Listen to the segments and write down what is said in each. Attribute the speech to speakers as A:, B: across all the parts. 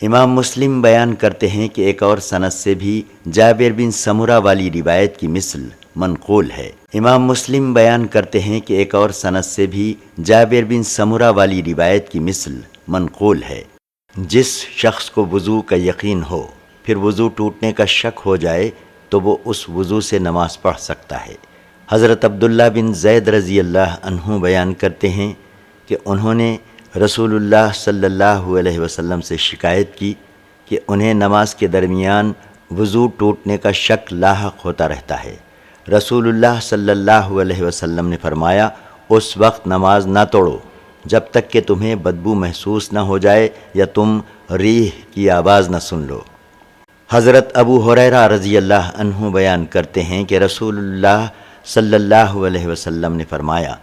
A: امام مسلم بیان کرتے ہیں کہ ایک اور سند سے بھی جابر بن سمرہ والی روایت کی مثل منقول ہے۔ امام مسلم بیان کرتے ہیں کہ ایک اور سند سے بھی جابر بن سمرہ والی روایت کی مثل منقول ہے۔ جس شخص کو وضو کا یقین ہو پھر وضو ٹوٹنے کا شک ہو جائے تو وہ اس وضو سے نماز پڑھ سکتا ہے۔ حضرت عبداللہ بن زید رضی اللہ عنہ بیان کرتے ہیں کہ انہوں نے رسول اللہ صلی اللہ علیہ وسلم سے شکایت کی کہ انہیں نماز کے درمیان وضو ٹوٹنے کا شک لاحق ہوتا رہتا ہے۔ رسول اللہ صلی اللہ علیہ وسلم نے فرمایا، اس وقت نماز نہ توڑو جب تک کہ تمہیں بدبو محسوس نہ ہو جائے یا تم ریح کی آواز نہ سن لو۔ حضرت ابو ہریرہ رضی اللہ عنہ بیان کرتے ہیں کہ رسول اللہ صلی اللہ علیہ وسلم نے فرمایا،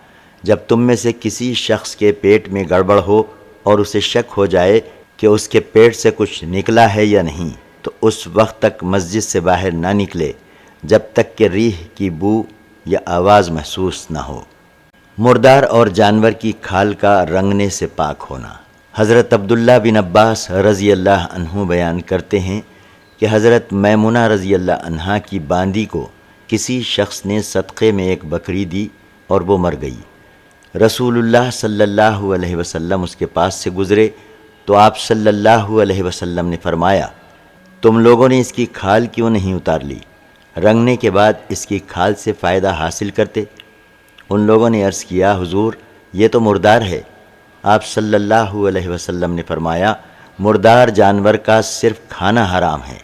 A: جب تم میں سے کسی شخص کے پیٹ میں گڑبڑ ہو اور اسے شک ہو جائے کہ اس کے پیٹ سے کچھ نکلا ہے یا نہیں تو اس وقت تک مسجد سے باہر نہ نکلے جب تک کہ ریح کی بو یا آواز محسوس نہ ہو۔ مردار اور جانور کی کھال کا رنگنے سے پاک ہونا۔ حضرت عبداللہ بن عباس رضی اللہ عنہ بیان کرتے ہیں کہ حضرت میمونہ رضی اللہ عنہا کی باندی کو کسی شخص نے صدقے میں ایک بکری دی اور وہ مر گئی۔ رسول اللہ صلی اللہ علیہ وسلم اس کے پاس سے گزرے تو آپ صلی اللہ علیہ وسلم نے فرمایا، تم لوگوں نے اس کی کھال کیوں نہیں اتار لی؟ رنگنے کے بعد اس کی کھال سے فائدہ حاصل کرتے۔ ان لوگوں نے عرض کیا، حضور یہ تو مردار ہے۔ آپ صلی اللہ علیہ وسلم نے فرمایا، مردار جانور کا صرف کھانا حرام ہے۔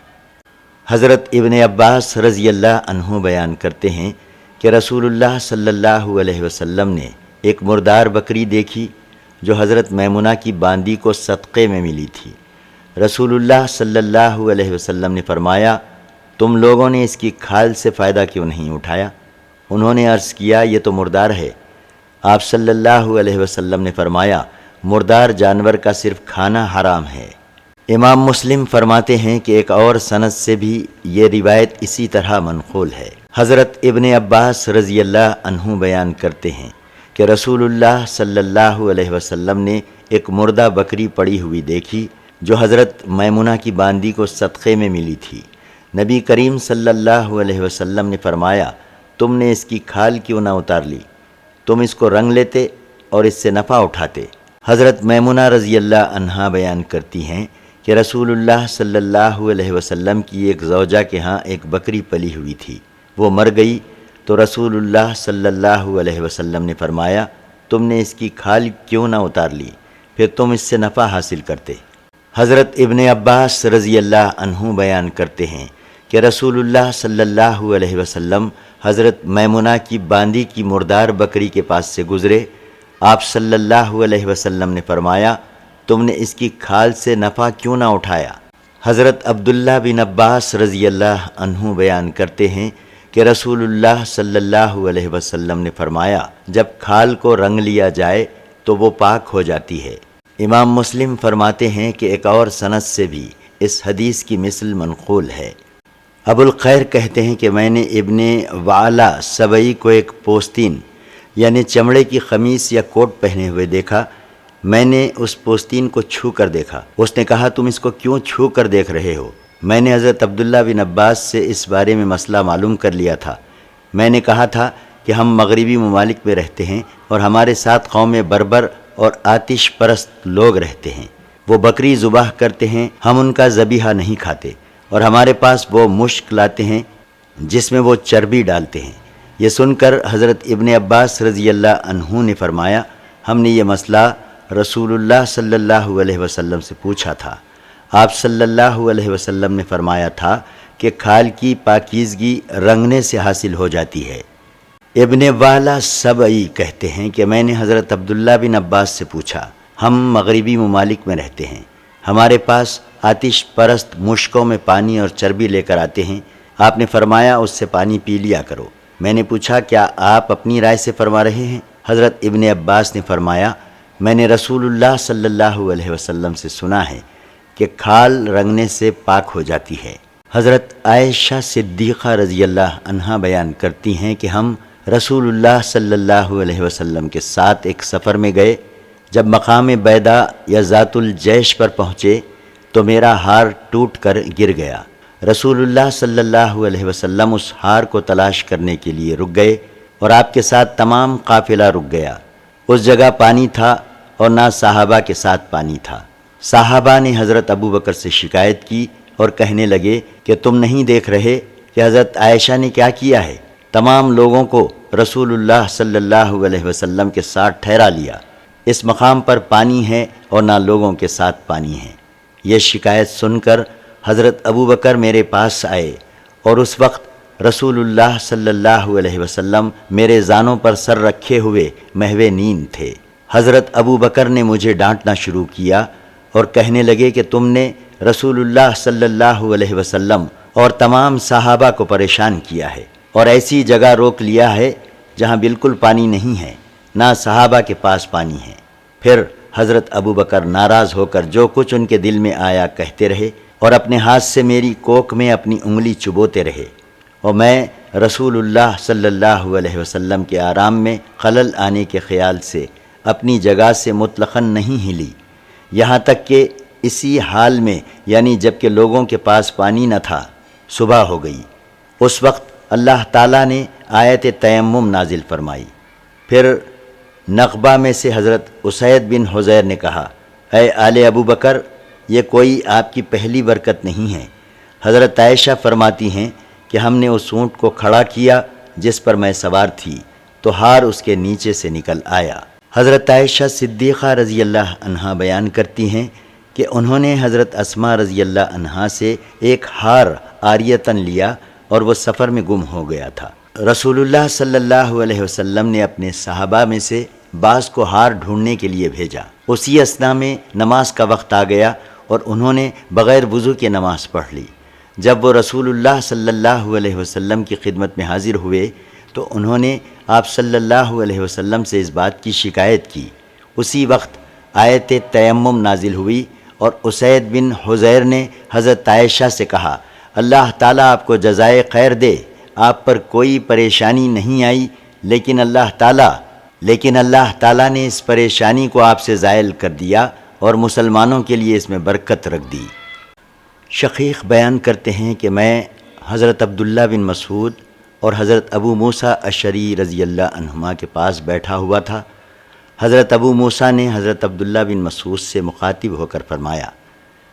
A: حضرت ابن عباس رضی اللہ عنہ بیان کرتے ہیں کہ رسول اللہ صلی اللہ علیہ وسلم نے ایک مردار بکری دیکھی جو حضرت میمونہ کی باندی کو صدقے میں ملی تھی۔ رسول اللہ صلی اللہ علیہ وسلم نے فرمایا، تم لوگوں نے اس کی کھال سے فائدہ کیوں نہیں اٹھایا؟ انہوں نے عرض کیا، یہ تو مردار ہے۔ آپ صلی اللہ علیہ وسلم نے فرمایا، مردار جانور کا صرف کھانا حرام ہے۔ امام مسلم فرماتے ہیں کہ ایک اور سند سے بھی یہ روایت اسی طرح منقول ہے۔ حضرت ابن عباس رضی اللہ عنہ بیان کرتے ہیں کہ رسول اللہ صلی اللہ علیہ وسلم نے ایک مردہ بکری پڑی ہوئی دیکھی جو حضرت میمونہ کی باندی کو صدقے میں ملی تھی۔ نبی کریم صلی اللہ علیہ وسلم نے فرمایا، تم نے اس کی کھال کیوں نہ اتار لی؟ تم اس کو رنگ لیتے اور اس سے نفع اٹھاتے۔ حضرت میمونہ رضی اللہ عنہا بیان کرتی ہیں کہ رسول اللہ صلی اللہ علیہ وسلم کی ایک زوجہ کے ہاں ایک بکری پلی ہوئی تھی، وہ مر گئی تو رسول اللہ صلی اللہ علیہ وسلم نے فرمایا، تم نے اس کی کھال کیوں نہ اتار لی؟ پھر تم اس سے نفع حاصل کرتے۔ حضرت ابن عباس رضی اللہ عنہ بیان کرتے ہیں کہ رسول اللہ صلی اللہ علیہ وسلم حضرت میمونہ کی باندی کی مردار بکری کے پاس سے گزرے۔ آپ صلی اللہ علیہ وسلم نے فرمایا، تم نے اس کی کھال سے نفع کیوں نہ اٹھایا؟ حضرت عبداللہ بن عباس رضی اللہ عنہ بیان کرتے ہیں کہ رسول اللہ صلی اللہ علیہ وسلم نے فرمایا، جب کھال کو رنگ لیا جائے تو وہ پاک ہو جاتی ہے۔ امام مسلم فرماتے ہیں کہ ایک اور سند سے بھی اس حدیث کی مثل منقول ہے۔ ابو الخیر کہتے ہیں کہ میں نے ابن وعلہ سبعی کو ایک پوستین یعنی چمڑے کی قمیص یا کوٹ پہنے ہوئے دیکھا۔ میں نے اس پوستین کو چھو کر دیکھا۔ اس نے کہا، تم اس کو کیوں چھو کر دیکھ رہے ہو؟ میں نے حضرت عبداللہ بن عباس سے اس بارے میں مسئلہ معلوم کر لیا تھا۔ میں نے کہا تھا کہ ہم مغربی ممالک میں رہتے ہیں اور ہمارے ساتھ قوم بربر اور آتش پرست لوگ رہتے ہیں۔ وہ بکری ذبح کرتے ہیں، ہم ان کا ذبیحہ نہیں کھاتے، اور ہمارے پاس وہ مشک لاتے ہیں جس میں وہ چربی ڈالتے ہیں۔ یہ سن کر حضرت ابن عباس رضی اللہ عنہ نے فرمایا، ہم نے یہ مسئلہ رسول اللہ صلی اللہ علیہ وسلم سے پوچھا تھا۔ آپ صلی اللہ علیہ وسلم نے فرمایا تھا کہ کھال کی پاکیزگی رنگنے سے حاصل ہو جاتی ہے۔ ابن وعلہ سبعی کہتے ہیں کہ میں نے حضرت عبداللہ بن عباس سے پوچھا، ہم مغربی ممالک میں رہتے ہیں، ہمارے پاس آتش پرست مشکوں میں پانی اور چربی لے کر آتے ہیں، آپ نے فرمایا اس سے پانی پی لیا کرو۔ میں نے پوچھا، کیا آپ اپنی رائے سے فرما رہے ہیں؟ حضرت ابن عباس نے فرمایا، میں نے رسول اللہ صلی اللہ علیہ وسلم سے سنا ہے کہ کھال رنگنے سے پاک ہو جاتی ہے۔ حضرت عائشہ صدیقہ رضی اللہ عنہا بیان کرتی ہیں کہ ہم رسول اللہ صلی اللہ علیہ وسلم کے ساتھ ایک سفر میں گئے۔ جب مقام بیدا یا ذات الجیش پر پہنچے تو میرا ہار ٹوٹ کر گر گیا۔ رسول اللہ صلی اللہ علیہ وسلم اس ہار کو تلاش کرنے کے لیے رک گئے اور آپ کے ساتھ تمام قافلہ رک گیا۔ اس جگہ پانی تھا اور نہ صحابہ کے ساتھ پانی تھا۔ صحابہ نے حضرت ابوبکر سے شکایت کی اور کہنے لگے کہ تم نہیں دیکھ رہے کہ حضرت عائشہ نے کیا کیا ہے؟ تمام لوگوں کو رسول اللہ صلی اللہ علیہ وسلم کے ساتھ ٹھہرا لیا۔ اس مقام پر پانی ہے اور نہ لوگوں کے ساتھ پانی ہے۔ یہ شکایت سن کر حضرت ابوبکر میرے پاس آئے اور اس وقت رسول اللہ صلی اللہ علیہ وسلم میرے زانوں پر سر رکھے ہوئے محو نیند تھے۔ حضرت ابوبکر نے مجھے ڈانٹنا شروع کیا اور کہنے لگے کہ تم نے رسول اللہ صلی اللہ علیہ وسلم اور تمام صحابہ کو پریشان کیا ہے اور ایسی جگہ روک لیا ہے جہاں بالکل پانی نہیں ہے، نہ صحابہ کے پاس پانی ہے۔ پھر حضرت ابوبکر ناراض ہو کر جو کچھ ان کے دل میں آیا کہتے رہے اور اپنے ہاتھ سے میری کوکھ میں اپنی انگلی چبوتے رہے، اور میں رسول اللہ صلی اللہ علیہ وسلم کے آرام میں خلل آنے کے خیال سے اپنی جگہ سے مطلقاً نہیں ہلی، یہاں تک کہ اسی حال میں یعنی جب کہ لوگوں کے پاس پانی نہ تھا صبح ہو گئی۔ اس وقت اللہ تعالیٰ نے آیت تیمم نازل فرمائی۔ پھر نقبہ میں سے حضرت اسید بن حضیر نے کہا، اے آل ابوبکر، یہ کوئی آپ کی پہلی برکت نہیں ہے۔ حضرت عائشہ فرماتی ہیں کہ ہم نے اس اونٹ کو کھڑا کیا جس پر میں سوار تھی تو ہار اس کے نیچے سے نکل آیا۔ حضرت عائشہ صدیقہ رضی اللہ عنہا بیان کرتی ہیں کہ انہوں نے حضرت اسماء رضی اللہ عنہا سے ایک ہار عاریتاً لیا اور وہ سفر میں گم ہو گیا تھا۔ رسول اللہ صلی اللہ علیہ وسلم نے اپنے صحابہ میں سے بعض کو ہار ڈھونڈنے کے لیے بھیجا۔ اسی اثنا میں نماز کا وقت آ گیا اور انہوں نے بغیر وضو کے نماز پڑھ لی۔ جب وہ رسول اللہ صلی اللہ علیہ وسلم کی خدمت میں حاضر ہوئے تو انہوں نے آپ صلی اللہ علیہ وسلم سے اس بات کی شکایت کی۔ اسی وقت آیت تیمم نازل ہوئی اور اسید بن حضیر نے حضرت عائشہ سے کہا، اللہ تعالیٰ آپ کو جزائے خیر دے، آپ پر کوئی پریشانی نہیں آئی، لیکن اللہ تعالیٰ نے اس پریشانی کو آپ سے زائل کر دیا اور مسلمانوں کے لیے اس میں برکت رکھ دی۔ شقیق بیان کرتے ہیں کہ میں حضرت عبداللہ بن مسعود اور حضرت ابو موسیٰ اشعری رضی اللہ عنہما کے پاس بیٹھا ہوا تھا۔ حضرت ابو موسیٰ نے حضرت عبداللہ بن مسعود سے مخاطب ہو کر فرمایا،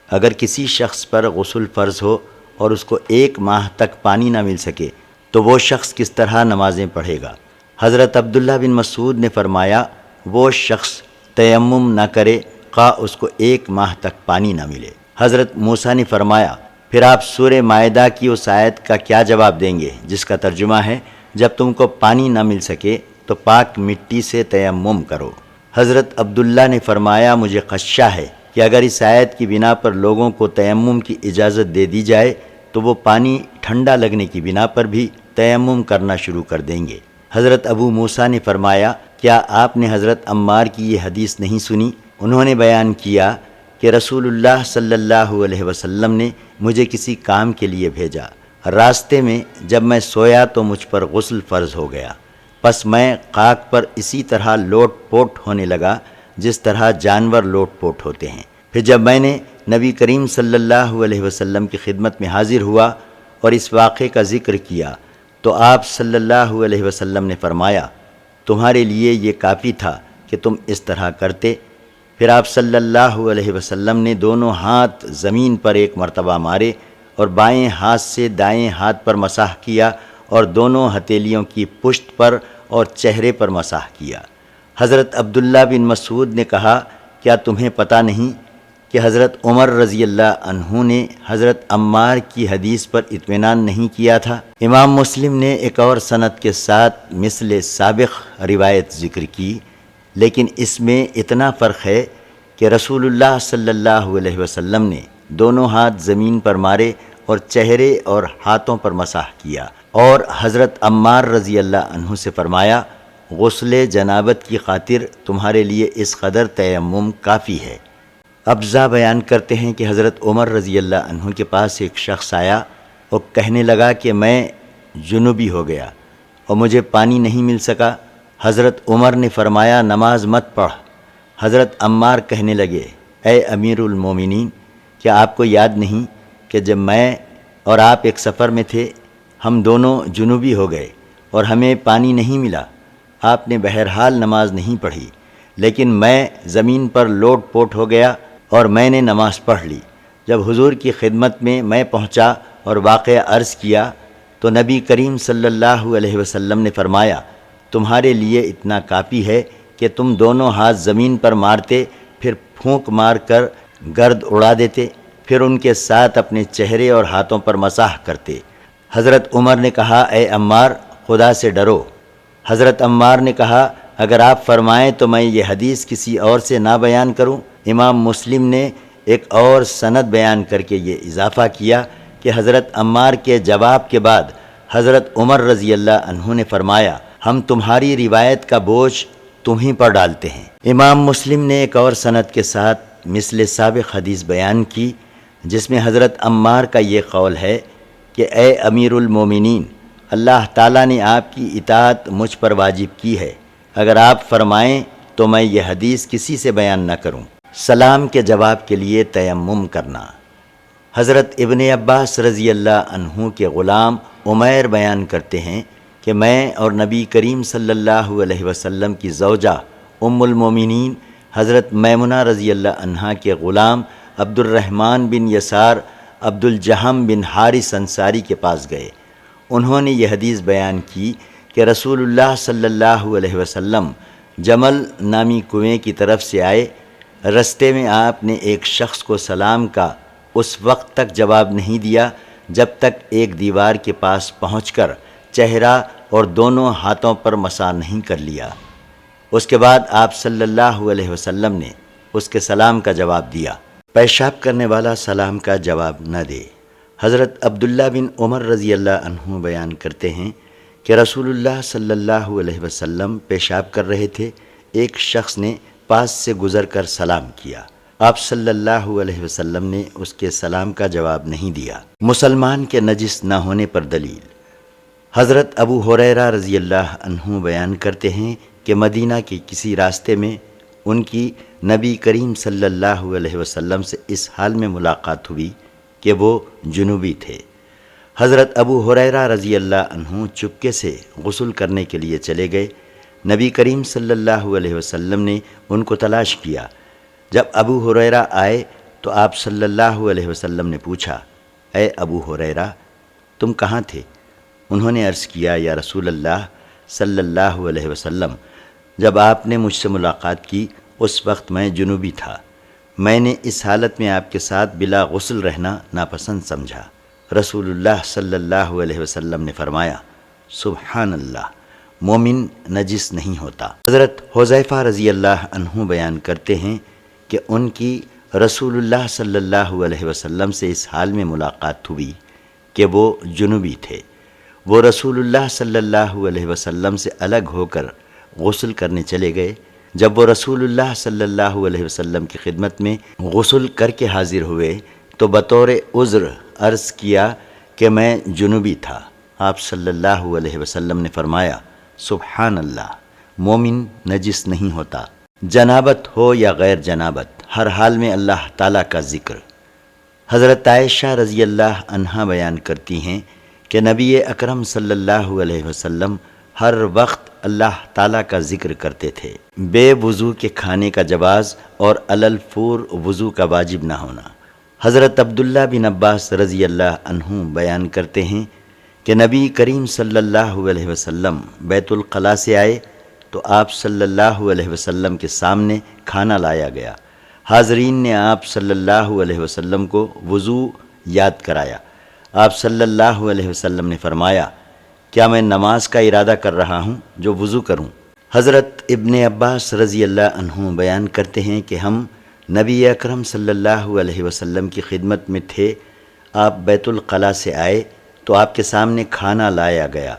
A: اگر کسی شخص پر غسل فرض ہو اور اس کو 1 ماہ تک پانی نہ مل سکے تو وہ شخص کس طرح نمازیں پڑھے گا؟ حضرت عبداللہ بن مسعود نے فرمایا، وہ شخص تیمم نہ کرے خواہ اس کو 1 ماہ تک پانی نہ ملے۔ حضرت موسیٰ نے فرمایا، پھر آپ سورہ مائدہ کی اس آیت کا کیا جواب دیں گے جس کا ترجمہ ہے، جب تم کو پانی نہ مل سکے تو پاک مٹی سے تیمم کرو۔ حضرت عبداللہ نے فرمایا، مجھے خدشہ ہے کہ اگر اس آیت کی بنا پر لوگوں کو تیمم کی اجازت دے دی جائے تو وہ پانی ٹھنڈا لگنے کی بنا پر بھی تیمم کرنا شروع کر دیں گے۔ حضرت ابو موسیٰ نے فرمایا، کیا آپ نے حضرت عمار کی یہ حدیث نہیں سنی؟ انہوں نے بیان کیا کہ رسول اللہ صلی اللہ علیہ وسلم نے مجھے کسی کام کے لیے بھیجا۔ راستے میں جب میں سویا تو مجھ پر غسل فرض ہو گیا، پس میں خاک پر اسی طرح لوٹ پوٹ ہونے لگا جس طرح جانور لوٹ پوٹ ہوتے ہیں۔ پھر جب میں نے نبی کریم صلی اللہ علیہ وسلم کی خدمت میں حاضر ہوا اور اس واقعے کا ذکر کیا تو آپ صلی اللہ علیہ وسلم نے فرمایا، تمہارے لیے یہ کافی تھا کہ تم اس طرح کرتے۔ پھر آپ صلی اللہ علیہ وسلم نے دونوں ہاتھ زمین پر 1 مرتبہ مارے اور بائیں ہاتھ سے دائیں ہاتھ پر مسح کیا اور دونوں ہتھیلیوں کی پشت پر اور چہرے پر مسح کیا۔ حضرت عبداللہ بن مسعود نے کہا، کیا تمہیں پتہ نہیں کہ حضرت عمر رضی اللہ عنہ نے حضرت عمار کی حدیث پر اطمینان نہیں کیا تھا؟ امام مسلم نے ایک اور سند کے ساتھ مثل سابق روایت ذکر کی، لیکن اس میں اتنا فرق ہے کہ رسول اللہ صلی اللہ علیہ وسلم نے دونوں ہاتھ زمین پر مارے اور چہرے اور ہاتھوں پر مسح کیا، اور حضرت عمار رضی اللہ عنہ سے فرمایا، غسل جنابت کی خاطر تمہارے لیے اس قدر تیمم کافی ہے۔ ابزا بیان کرتے ہیں کہ حضرت عمر رضی اللہ عنہ کے پاس ایک شخص آیا اور کہنے لگا کہ میں جنوبی ہو گیا اور مجھے پانی نہیں مل سکا۔ حضرت عمر نے فرمایا، نماز مت پڑھ۔ حضرت عمار کہنے لگے، اے امیر المومنین، کیا آپ کو یاد نہیں کہ جب میں اور آپ ایک سفر میں تھے، ہم دونوں جنوبی ہو گئے اور ہمیں پانی نہیں ملا؟ آپ نے بہرحال نماز نہیں پڑھی، لیکن میں زمین پر لوٹ پوٹ ہو گیا اور میں نے نماز پڑھ لی۔ جب حضور کی خدمت میں پہنچا اور واقعہ عرض کیا تو نبی کریم صلی اللہ علیہ وسلم نے فرمایا، تمہارے لیے اتنا کافی ہے کہ تم دونوں ہاتھ زمین پر مارتے، پھر پھونک مار کر گرد اڑا دیتے، پھر ان کے ساتھ اپنے چہرے اور ہاتھوں پر مسح کرتے۔ حضرت عمر نے کہا، اے عمار، خدا سے ڈرو۔ حضرت عمار نے کہا، اگر آپ فرمائیں تو میں یہ حدیث کسی اور سے نہ بیان کروں۔ امام مسلم نے ایک اور سند بیان کر کے یہ اضافہ کیا کہ حضرت عمار کے جواب کے بعد حضرت عمر رضی اللہ عنہ نے فرمایا، ہم تمہاری روایت کا بوجھ تمہیں پر ڈالتے ہیں۔ امام مسلم نے ایک اور سند کے ساتھ مثل سابق حدیث بیان کی، جس میں حضرت عمار کا یہ قول ہے کہ اے امیر المومنین، اللہ تعالیٰ نے آپ کی اطاعت مجھ پر واجب کی ہے، اگر آپ فرمائیں تو میں یہ حدیث کسی سے بیان نہ کروں۔ سلام کے جواب کے لیے تیمم کرنا۔ حضرت ابن عباس رضی اللہ عنہ کے غلام عمیر بیان کرتے ہیں کہ میں اور نبی کریم صلی اللہ علیہ وسلم کی زوجہ ام المومنین حضرت میمنہ رضی اللہ عنہا کے غلام عبد الرحمن بن یسار عبد الجہم بن حارث انصاری کے پاس گئے۔ انہوں نے یہ حدیث بیان کی کہ رسول اللہ صلی اللہ علیہ وسلم جمل نامی کنویں کی طرف سے آئے۔ رستے میں آپ نے ایک شخص کو سلام کا اس وقت تک جواب نہیں دیا جب تک ایک دیوار کے پاس پہنچ کر چہرہ اور دونوں ہاتھوں پر مسح نہیں کر لیا۔ اس کے بعد آپ صلی اللہ علیہ وسلم نے اس کے سلام کا جواب دیا۔ پیشاب کرنے والا سلام کا جواب نہ دے۔ حضرت عبداللہ بن عمر رضی اللہ عنہ بیان کرتے ہیں کہ رسول اللہ صلی اللہ علیہ وسلم پیشاب کر رہے تھے، ایک شخص نے پاس سے گزر کر سلام کیا، آپ صلی اللہ علیہ وسلم نے اس کے سلام کا جواب نہیں دیا۔ مسلمان کے نجس نہ ہونے پر دلیل۔ حضرت ابو ہریرہ رضی اللہ عنہ بیان کرتے ہیں کہ مدینہ کے کسی راستے میں ان کی نبی کریم صلی اللہ علیہ وسلم سے اس حال میں ملاقات ہوئی کہ وہ جنوبی تھے۔ حضرت ابو ہریرہ رضی اللہ عنہ چپکے سے غسل کرنے کے لیے چلے گئے۔ نبی کریم صلی اللہ علیہ وسلم نے ان کو تلاش کیا۔ جب ابو ہریرہ آئے تو آپ صلی اللہ علیہ وسلم نے پوچھا، اے ابو ہریرہ، تم کہاں تھے؟ انہوں نے عرض کیا، یا رسول اللہ صلی اللہ علیہ وسلم، جب آپ نے مجھ سے ملاقات کی اس وقت میں جنوبی تھا، میں نے اس حالت میں آپ کے ساتھ بلا غسل رہنا ناپسند سمجھا۔ رسول اللہ صلی اللہ علیہ وسلم نے فرمایا، سبحان اللہ، مومن نجس نہیں ہوتا۔ حضرت حذیفہ رضی اللہ عنہ بیان کرتے ہیں کہ ان کی رسول اللہ صلی اللہ علیہ وسلم سے اس حال میں ملاقات ہوئی کہ وہ جنوبی تھے۔ وہ رسول اللہ صلی اللہ علیہ وسلم سے الگ ہو کر غسل کرنے چلے گئے۔ جب وہ رسول اللہ صلی اللہ علیہ وسلم کی خدمت میں غسل کر کے حاضر ہوئے تو بطور عذر عرض کیا کہ میں جنوبی تھا۔ آپ صلی اللہ علیہ وسلم نے فرمایا، سبحان اللہ، مومن نجس نہیں ہوتا۔ جنابت ہو یا غیر جنابت، ہر حال میں اللہ تعالیٰ کا ذکر۔ حضرت عائشہ رضی اللہ عنہا بیان کرتی ہیں کہ نبی اکرم صلی اللہ علیہ وسلم ہر وقت اللہ تعالیٰ کا ذکر کرتے تھے۔ بے وضو کے کھانے کا جواز اور علی الفور وضو کا واجب نہ ہونا۔ حضرت عبداللہ بن عباس رضی اللہ عنہ بیان کرتے ہیں کہ نبی کریم صلی اللہ علیہ وسلم بیت الخلاء سے آئے تو آپ صلی اللہ علیہ وسلم کے سامنے کھانا لایا گیا۔ حاضرین نے آپ صلی اللہ علیہ وسلم کو وضو یاد کرایا۔ آپ صلی اللہ علیہ وسلم نے فرمایا، کیا میں نماز کا ارادہ کر رہا ہوں جو وضو کروں؟ حضرت ابن عباس رضی اللہ عنہ بیان کرتے ہیں کہ ہم نبی اکرم صلی اللہ علیہ وسلم کی خدمت میں تھے، آپ بیت الخلاء سے آئے تو آپ کے سامنے کھانا لایا گیا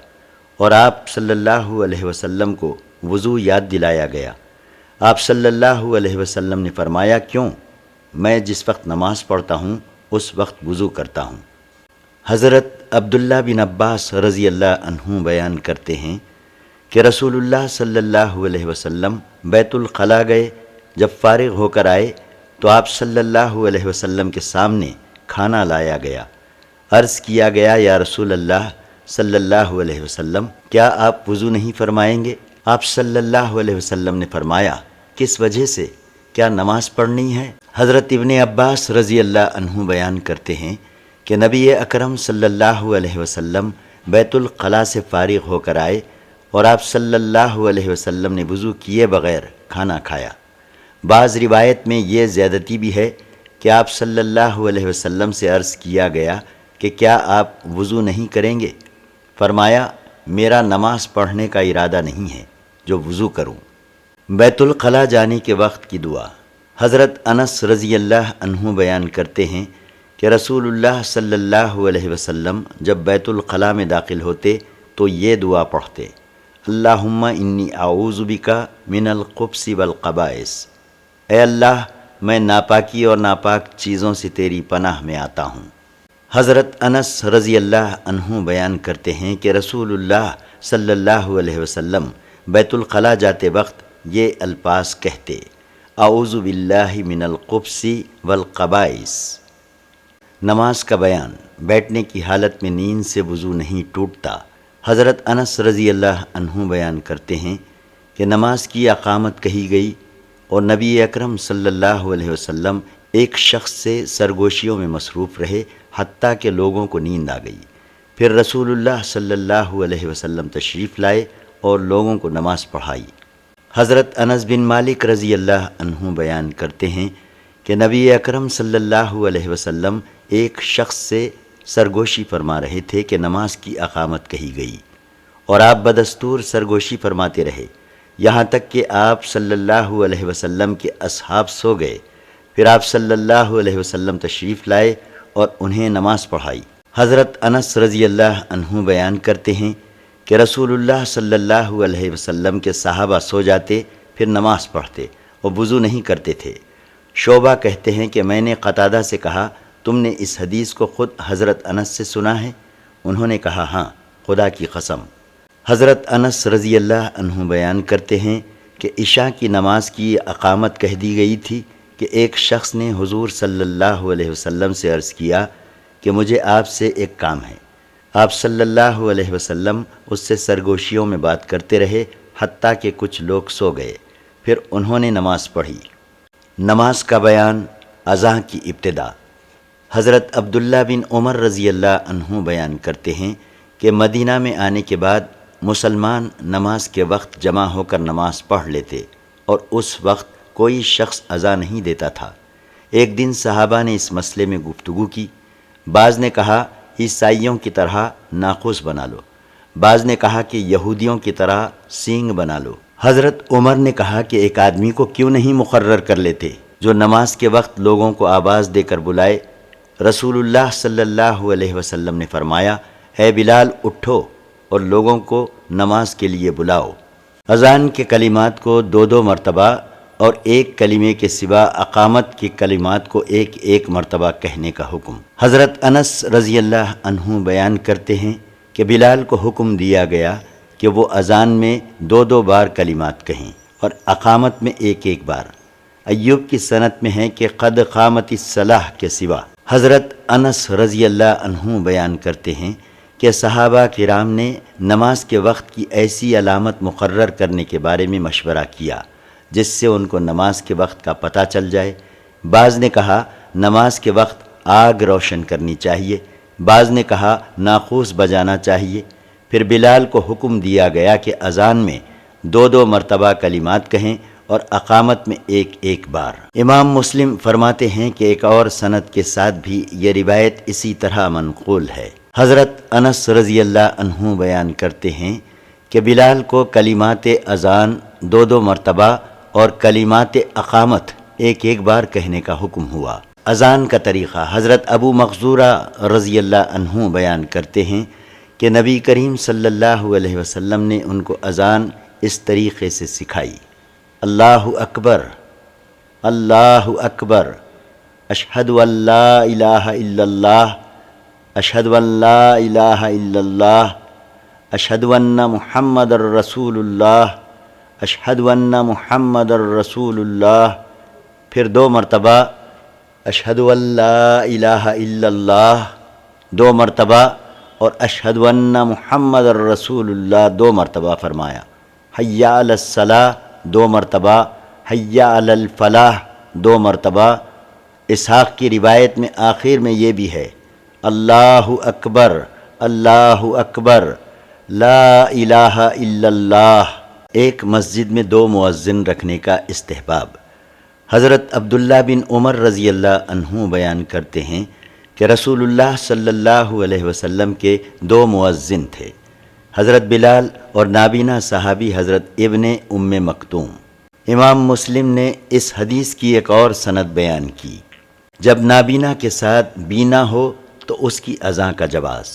A: اور آپ صلی اللہ علیہ وسلم کو وضو یاد دلایا گیا۔ آپ صلی اللہ علیہ وسلم نے فرمایا، کیوں؟ میں جس وقت نماز پڑھتا ہوں اس وقت وضو کرتا ہوں۔ حضرت عبداللہ بن عباس رضی اللہ عنہ بیان کرتے ہیں کہ رسول اللہ صلی اللہ علیہ وسلم بیت الخلاء گئے۔ جب فارغ ہو کر آئے تو آپ صلی اللہ علیہ وسلم کے سامنے کھانا لایا گیا۔ عرض کیا گیا، یا رسول اللہ صلی اللہ علیہ وسلم، کیا آپ وضو نہیں فرمائیں گے؟ آپ صلی اللہ علیہ وسلم نے فرمایا، کس وجہ سے؟ کیا نماز پڑھنی ہے؟ حضرت ابن عباس رضی اللہ عنہ بیان کرتے ہیں کہ نبی اکرم صلی اللہ علیہ وسلم بیت الخلاء سے فارغ ہو کر آئے اور آپ صلی اللہ علیہ وسلم نے وضو کیے بغیر کھانا کھایا۔ بعض روایت میں یہ زیادتی بھی ہے کہ آپ صلی اللہ علیہ وسلم سے عرض کیا گیا کہ کیا آپ وضو نہیں کریں گے؟ فرمایا، میرا نماز پڑھنے کا ارادہ نہیں ہے جو وضو کروں۔ بیت الخلاء جانے کے وقت کی دعا۔ حضرت انس رضی اللہ عنہ بیان کرتے ہیں کہ رسول اللہ صلی اللہ علیہ وسلم جب بیت الخلاء میں داخل ہوتے تو یہ دعا پڑھتے، اللہم انی اعوذ بک من الخبث والخبائث، اے اللہ میں ناپاکی اور ناپاک چیزوں سے تیری پناہ میں آتا ہوں۔ حضرت انس رضی اللہ عنہ بیان کرتے ہیں کہ رسول اللہ صلی اللہ علیہ وسلم بیت الخلاء جاتے وقت یہ الفاظ کہتے، اعوذ باللہ من الخبث والخبائث۔ نماز کا بیان۔ بیٹھنے کی حالت میں نیند سے وضو نہیں ٹوٹتا۔ حضرت انس رضی اللہ عنہ بیان کرتے ہیں کہ نماز کی اقامت کہی گئی اور نبی اکرم صلی اللہ علیہ وسلم ایک شخص سے سرگوشیوں میں مصروف رہے حتیٰ کہ لوگوں کو نیند آ گئی۔ پھر رسول اللہ صلی اللہ علیہ وسلم تشریف لائے اور لوگوں کو نماز پڑھائی۔ حضرت انس بن مالک رضی اللہ عنہ بیان کرتے ہیں کہ نبی اکرم صلی اللہ علیہ وسلم ایک شخص سے سرگوشی فرما رہے تھے کہ نماز کی اقامت کہی گئی اور آپ بدستور سرگوشی فرماتے رہے یہاں تک کہ آپ صلی اللہ علیہ وسلم کے اصحاب سو گئے۔ پھر آپ صلی اللہ علیہ وسلم تشریف لائے اور انہیں نماز پڑھائی۔ حضرت انس رضی اللہ عنہ بیان کرتے ہیں کہ رسول اللہ صلی اللہ علیہ وسلم کے صحابہ سو جاتے، پھر نماز پڑھتے اور وضو نہیں کرتے تھے۔ شعبہ کہتے ہیں کہ میں نے قتادہ سے کہا، تم نے اس حدیث کو خود حضرت انس سے سنا ہے؟ انہوں نے کہا، ہاں، خدا کی قسم۔ حضرت انس رضی اللہ عنہ بیان کرتے ہیں کہ عشاء کی نماز کی اقامت کہہ دی گئی تھی کہ ایک شخص نے حضور صلی اللہ علیہ وسلم سے عرض کیا کہ مجھے آپ سے ایک کام ہے۔ آپ صلی اللہ علیہ وسلم اس سے سرگوشیوں میں بات کرتے رہے حتیٰ کہ کچھ لوگ سو گئے، پھر انہوں نے نماز پڑھی۔ نماز کا بیان۔ اذان کی ابتدا۔ حضرت عبداللہ بن عمر رضی اللہ عنہ بیان کرتے ہیں کہ مدینہ میں آنے کے بعد مسلمان نماز کے وقت جمع ہو کر نماز پڑھ لیتے اور اس وقت کوئی شخص اذان نہیں دیتا تھا۔ ایک دن صحابہ نے اس مسئلے میں گفتگو کی۔ بعض نے کہا عیسائیوں کی طرح ناقوس بنا لو، بعض نے کہا کہ یہودیوں کی طرح سینگ بنا لو۔ حضرت عمر نے کہا کہ ایک آدمی کو کیوں نہیں مقرر کر لیتے جو نماز کے وقت لوگوں کو آواز دے کر بلائے؟ رسول اللہ صلی اللہ علیہ وسلم نے فرمایا، اے بلال اٹھو اور لوگوں کو نماز کے لیے بلاؤ۔ اذان کے کلمات کو 2 مرتبہ اور ایک کلمے کے سوا اقامت کے کلمات کو ایک مرتبہ کہنے کا حکم۔ حضرت انس رضی اللہ عنہ بیان کرتے ہیں کہ بلال کو حکم دیا گیا کہ وہ اذان میں 2 بار کلمات کہیں اور اقامت میں ایک بار۔ ایوب کی سند میں ہے کہ قد قامت الصلاۃ کے سوا۔ حضرت انس رضی اللہ عنہ بیان کرتے ہیں کہ صحابہ کرام نے نماز کے وقت کی ایسی علامت مقرر کرنے کے بارے میں مشورہ کیا جس سے ان کو نماز کے وقت کا پتہ چل جائے۔ بعض نے کہا نماز کے وقت آگ روشن کرنی چاہیے، بعض نے کہا ناقوس بجانا چاہیے۔ پھر بلال کو حکم دیا گیا کہ اذان میں 2 مرتبہ کلمات کہیں اور اقامت میں ایک بار۔ امام مسلم فرماتے ہیں کہ ایک اور سند کے ساتھ بھی یہ روایت اسی طرح منقول ہے۔ حضرت انس رضی اللہ عنہ بیان کرتے ہیں کہ بلال کو کلمات اذان 2 مرتبہ اور کلمات اقامت ایک بار کہنے کا حکم ہوا۔ اذان کا طریقہ۔ حضرت ابو مخزورہ رضی اللہ عنہ بیان کرتے ہیں کہ نبی کریم صلی اللہ علیہ وسلم نے ان کو اذان اس طریقے سے سکھائی، اللہ اکبر، اللہ اکبر، اشہد ان لا الہ الا اللہ، اشہد ان لا الہ الا اللہ، اشہد ان محمد الرسول اللہ، اشہد ان محمد الرسول اللہ۔ پھر 2 مرتبہ اشہد ان لا الہ الا اللہ 2 مرتبہ اور اشہد ان محمد الرسول اللہ 2 مرتبہ فرمایا۔ حی علی الصلاۃ 2 مرتبہ، حی علی الفلاح 2 مرتبہ۔ اسحاق کی روایت میں آخر میں یہ بھی ہے، اللہ اکبر اللہ اکبر لا الہ الا اللہ۔ ایک مسجد میں 2 مؤذن رکھنے کا استحباب۔ حضرت عبداللہ بن عمر رضی اللہ عنہ بیان کرتے ہیں کہ رسول اللہ صلی اللہ علیہ وسلم کے 2 مؤذن تھے، حضرت بلال اور نابینا صحابی حضرت ابن ام مکتوم۔ امام مسلم نے اس حدیث کی ایک اور سند بیان کی، جب نابینا کے ساتھ بینا ہو تو اس کی اذان کا جواز۔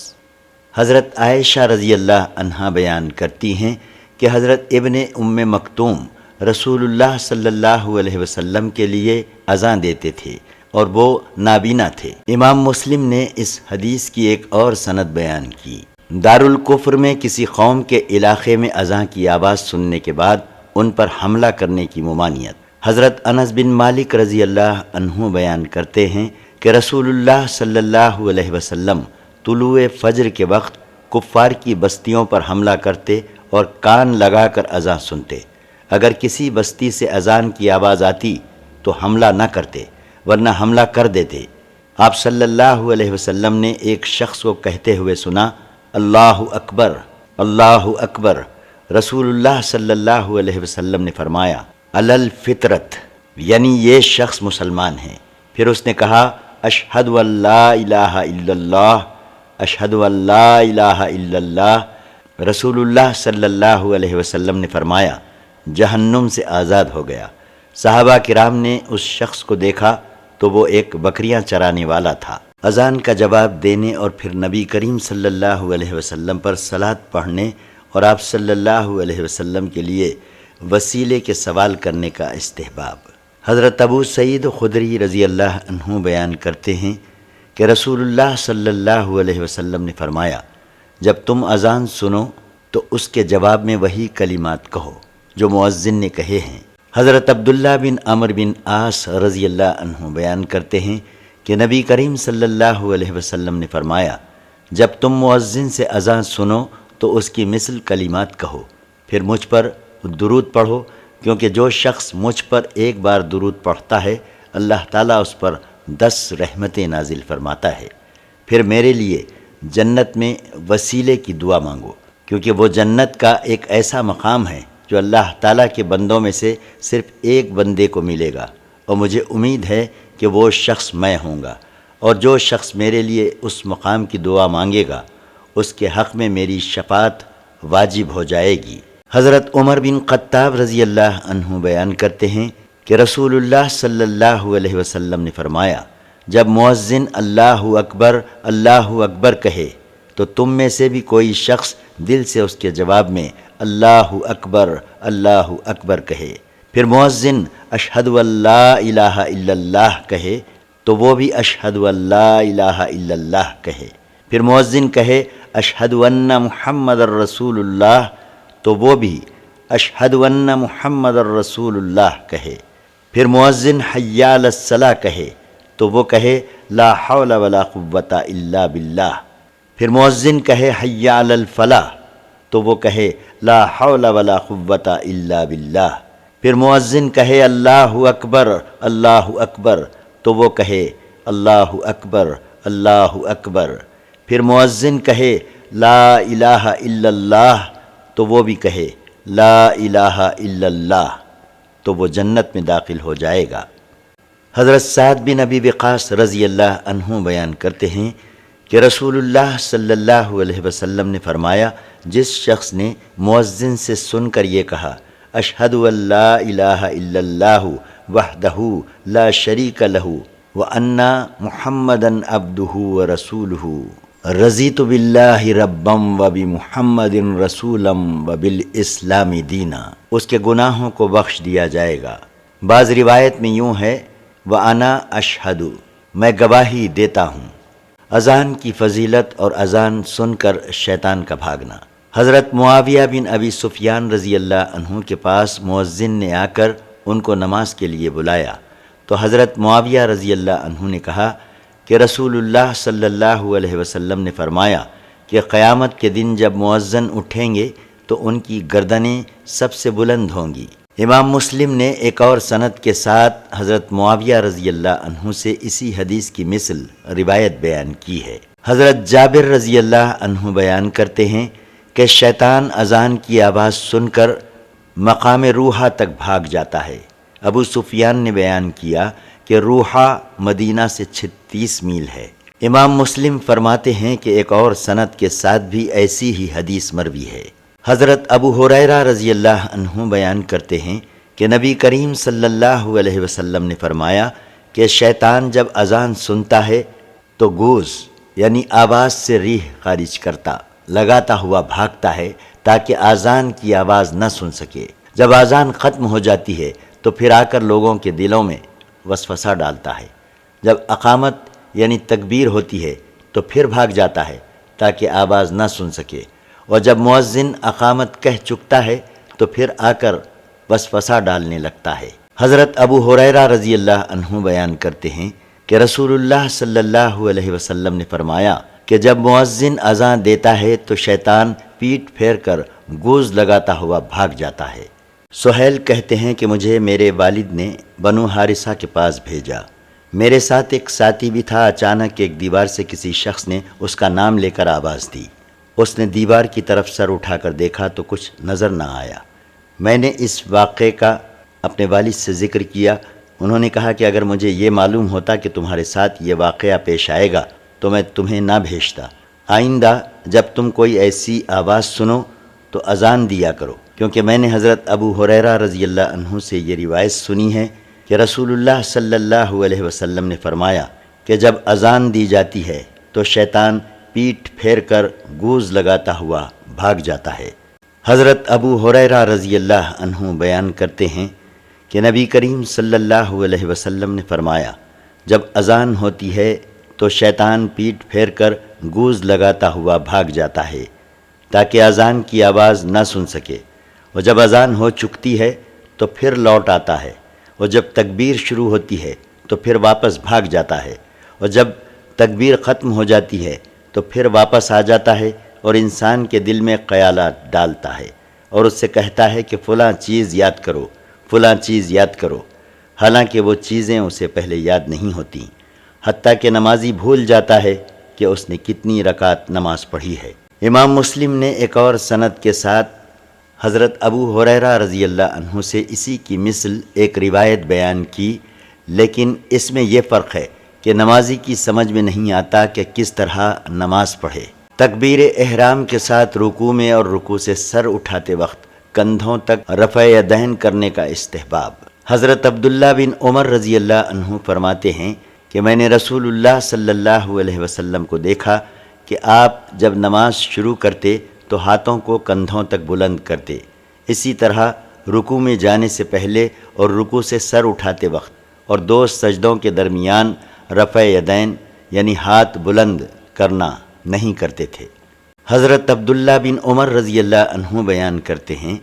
A: حضرت عائشہ رضی اللہ عنہا بیان کرتی ہیں کہ حضرت ابن ام مکتوم رسول اللہ صلی اللہ علیہ وسلم کے لیے اذان دیتے تھے اور وہ نابینا تھے۔ امام مسلم نے اس حدیث کی ایک اور سند بیان کی۔ دارالکفر میں کسی قوم کے علاقے میں اذان کی آواز سننے کے بعد ان پر حملہ کرنے کی ممانعت۔ حضرت انس بن مالک رضی اللہ عنہ بیان کرتے ہیں کہ رسول اللہ صلی اللہ علیہ وسلم طلوع فجر کے وقت کفار کی بستیوں پر حملہ کرتے اور کان لگا کر اذان سنتے۔ اگر کسی بستی سے اذان کی آواز آتی تو حملہ نہ کرتے، ورنہ حملہ کر دیتے۔ آپ صلی اللہ علیہ وسلم نے ایک شخص کو کہتے ہوئے سنا، اللہ اکبر اللہ اکبر۔ رسول اللہ صلی اللہ علیہ وسلم نے فرمایا، علی الفطرت، یعنی یہ شخص مسلمان ہے۔ پھر اس نے کہا، اشہد ان لا الہ الا اللہ، اشہد ان لا الہ الا اللہ۔ رسول اللہ صلی اللہ علیہ وسلم نے فرمایا، جہنم سے آزاد ہو گیا۔ صحابہ کرام نے اس شخص کو دیکھا تو وہ ایک بکریاں چرانے والا تھا۔ اذان کا جواب دینے اور پھر نبی کریم صلی اللہ علیہ وسلم پر صلاۃ پڑھنے اور آپ صلی اللہ علیہ وسلم کے لیے وسیلے کے سوال کرنے کا استحباب۔ حضرت ابو سعید خدری رضی اللہ عنہ بیان کرتے ہیں کہ رسول اللہ صلی اللہ علیہ وسلم نے فرمایا، جب تم اذان سنو تو اس کے جواب میں وہی کلمات کہو جو مؤذن نے کہے ہیں۔ حضرت عبداللہ بن عمرو بن عاص رضی اللہ عنہ بیان کرتے ہیں کہ نبی کریم صلی اللہ علیہ وسلم نے فرمایا، جب تم مؤذن سے اذان سنو تو اس کی مثل کلمات کہو، پھر مجھ پر درود پڑھو، کیونکہ جو شخص مجھ پر ایک بار درود پڑھتا ہے اللہ تعالیٰ اس پر 10 رحمتیں نازل فرماتا ہے۔ پھر میرے لیے جنت میں وسیلے کی دعا مانگو، کیونکہ وہ جنت کا ایک ایسا مقام ہے جو اللہ تعالیٰ کے بندوں میں سے صرف ایک بندے کو ملے گا، اور مجھے امید ہے کہ وہ شخص میں ہوں گا، اور جو شخص میرے لیے اس مقام کی دعا مانگے گا اس کے حق میں میری شفاعت واجب ہو جائے گی۔ حضرت عمر بن خطاب رضی اللہ عنہ بیان کرتے ہیں کہ رسول اللہ صلی اللہ علیہ وسلم نے فرمایا، جب مؤذن اللہ اکبر کہے تو تم میں سے بھی کوئی شخص دل سے اس کے جواب میں اللہ اکبر کہے۔ پھر مؤذن اشہد ان لا الہ الا اللہ کہے تو وہ بھی اشہد ان لا الہ الا اللہ کہے۔ پھر مؤذن کہے اشہد ان محمد الرسول اللہ تو وہ بھی اشہد ان محمد الرسول اللہ کہے۔ پھر مؤذن حی علی الصلاۃ کہے تو وہ کہے لا حول ولا قوۃ الا باللہ۔ پھر مؤذن کہے حی علی الفلاح تو وہ کہے لا حول ولا قوۃ الا باللہ۔ پھر مؤذن کہے اللہ اکبر تو وہ کہے اللہ اکبر۔ پھر مؤذن کہے لا الہ الا اللہ تو وہ بھی کہے لا الہ الا اللہ، تو وہ جنت میں داخل ہو جائے گا۔ حضرت سعد بن ابی وقاص رضی اللہ عنہ بیان کرتے ہیں کہ رسول اللہ صلی اللہ علیہ وسلم نے فرمایا، جس شخص نے مؤذن سے سن کر یہ کہا اشہد ان لا الہ الا اللہ وحدہ لا شریک لہ وان محمدا عبدہ ورسولہ رضیت باللہ ربا وبمحمد رسولا وبالاسلام دینا، اس کے گناہوں کو بخش دیا جائے گا۔ بعض روایت میں یوں ہے وَأَنَا أَشْهَدُ، میں گواہی دیتا ہوں۔ اذان کی فضیلت اور اذان سن کر شیطان کا بھاگنا۔ حضرت معاویہ بن ابی سفیان رضی اللہ عنہ کے پاس مؤذن نے آ کر ان کو نماز کے لیے بلایا تو حضرت معاویہ رضی اللہ عنہ نے کہا کہ رسول اللہ صلی اللہ علیہ وسلم نے فرمایا کہ قیامت کے دن جب مؤذن اٹھیں گے تو ان کی گردنیں سب سے بلند ہوں گی۔ امام مسلم نے ایک اور سند کے ساتھ حضرت معاویہ رضی اللہ عنہ سے اسی حدیث کی مثل روایت بیان کی ہے۔ حضرت جابر رضی اللہ عنہ بیان کرتے ہیں کہ شیطان اذان کی آواز سن کر مقام روحہ تک بھاگ جاتا ہے۔ ابو سفیان نے بیان کیا کہ روحہ مدینہ سے 36 میل ہے۔ امام مسلم فرماتے ہیں کہ ایک اور سند کے ساتھ بھی ایسی ہی حدیث مروی ہے۔ حضرت ابو ہریرہ رضی اللہ عنہ بیان کرتے ہیں کہ نبی کریم صلی اللہ علیہ وسلم نے فرمایا کہ شیطان جب اذان سنتا ہے تو گوز یعنی آواز سے ریح خارج کرتا لگاتا ہوا بھاگتا ہے تاکہ اذان کی آواز نہ سن سکے۔ جب اذان ختم ہو جاتی ہے تو پھر آ کر لوگوں کے دلوں میں وسوسہ ڈالتا ہے۔ جب اقامت یعنی تکبیر ہوتی ہے تو پھر بھاگ جاتا ہے تاکہ آواز نہ سن سکے، اور جب مؤذن اقامت کہہ چکتا ہے تو پھر آ کر وسوسہ ڈالنے لگتا ہے۔ حضرت ابو ہریرہ رضی اللہ عنہ بیان کرتے ہیں کہ رسول اللہ صلی اللہ علیہ وسلم نے فرمایا کہ جب مؤذن اذان دیتا ہے تو شیطان پیٹ پھیر کر گوز لگاتا ہوا بھاگ جاتا ہے۔ سہیل کہتے ہیں کہ مجھے میرے والد نے بنو حارثہ کے پاس بھیجا۔ میرے ساتھ ایک ساتھی بھی تھا۔ اچانک ایک دیوار سے کسی شخص نے اس کا نام لے کر آواز دی۔ اس نے دیوار کی طرف سر اٹھا کر دیکھا تو کچھ نظر نہ آیا۔ میں نے اس واقعے کا اپنے والد سے ذکر کیا۔ انہوں نے کہا کہ اگر مجھے یہ معلوم ہوتا کہ تمہارے ساتھ یہ واقعہ پیش آئے گا تو میں تمہیں نہ بھیجتا۔ آئندہ جب تم کوئی ایسی آواز سنو تو اذان دیا کرو، کیونکہ میں نے حضرت ابو ہریرہ رضی اللہ عنہ سے یہ روایت سنی ہے کہ رسول اللہ صلی اللہ علیہ وسلم نے فرمایا کہ جب اذان دی جاتی ہے تو شیطان پیٹھ پھیر کر گوز لگاتا ہوا بھاگ جاتا ہے۔ حضرت ابو ہریرہ رضی اللہ عنہ بیان کرتے ہیں کہ نبی کریم صلی اللہ علیہ وسلم نے فرمایا جب اذان ہوتی ہے تو شیطان پیٹھ پھیر کر گوز لگاتا ہوا بھاگ جاتا ہے تاکہ اذان کی آواز نہ سن سکے، اور جب اذان ہو چکتی ہے تو پھر لوٹ آتا ہے، اور جب تکبیر شروع ہوتی ہے تو پھر واپس بھاگ جاتا ہے، اور جب تکبیر ختم ہو جاتی ہے تو پھر واپس آ جاتا ہے اور انسان کے دل میں خیالات ڈالتا ہے اور اس سے کہتا ہے کہ فلاں چیز یاد کرو، فلاں چیز یاد کرو، حالانکہ وہ چیزیں اسے پہلے یاد نہیں ہوتیں، حتیٰ کہ نمازی بھول جاتا ہے کہ اس نے کتنی رکعت نماز پڑھی ہے۔ امام مسلم نے ایک اور سند کے ساتھ حضرت ابو ہریرہ رضی اللہ عنہ سے اسی کی مثل ایک روایت بیان کی، لیکن اس میں یہ فرق ہے کہ نمازی کی سمجھ میں نہیں آتا کہ کس طرح نماز پڑھے۔ تکبیر احرام کے ساتھ رکوع میں اور رکوع سے سر اٹھاتے وقت کندھوں تک رفع یدین کرنے کا استحباب۔ حضرت عبداللہ بن عمر رضی اللہ عنہ فرماتے ہیں کہ میں نے رسول اللہ صلی اللہ علیہ وسلم کو دیکھا کہ آپ جب نماز شروع کرتے تو ہاتھوں کو کندھوں تک بلند کرتے، اسی طرح رکوع میں جانے سے پہلے اور رکوع سے سر اٹھاتے وقت اور دو سجدوں کے درمیان رفع یدین یعنی ہاتھ بلند کرنا نہیں کرتے تھے۔ حضرت عبداللہ بن عمر رضی اللہ عنہ بیان کرتے ہیں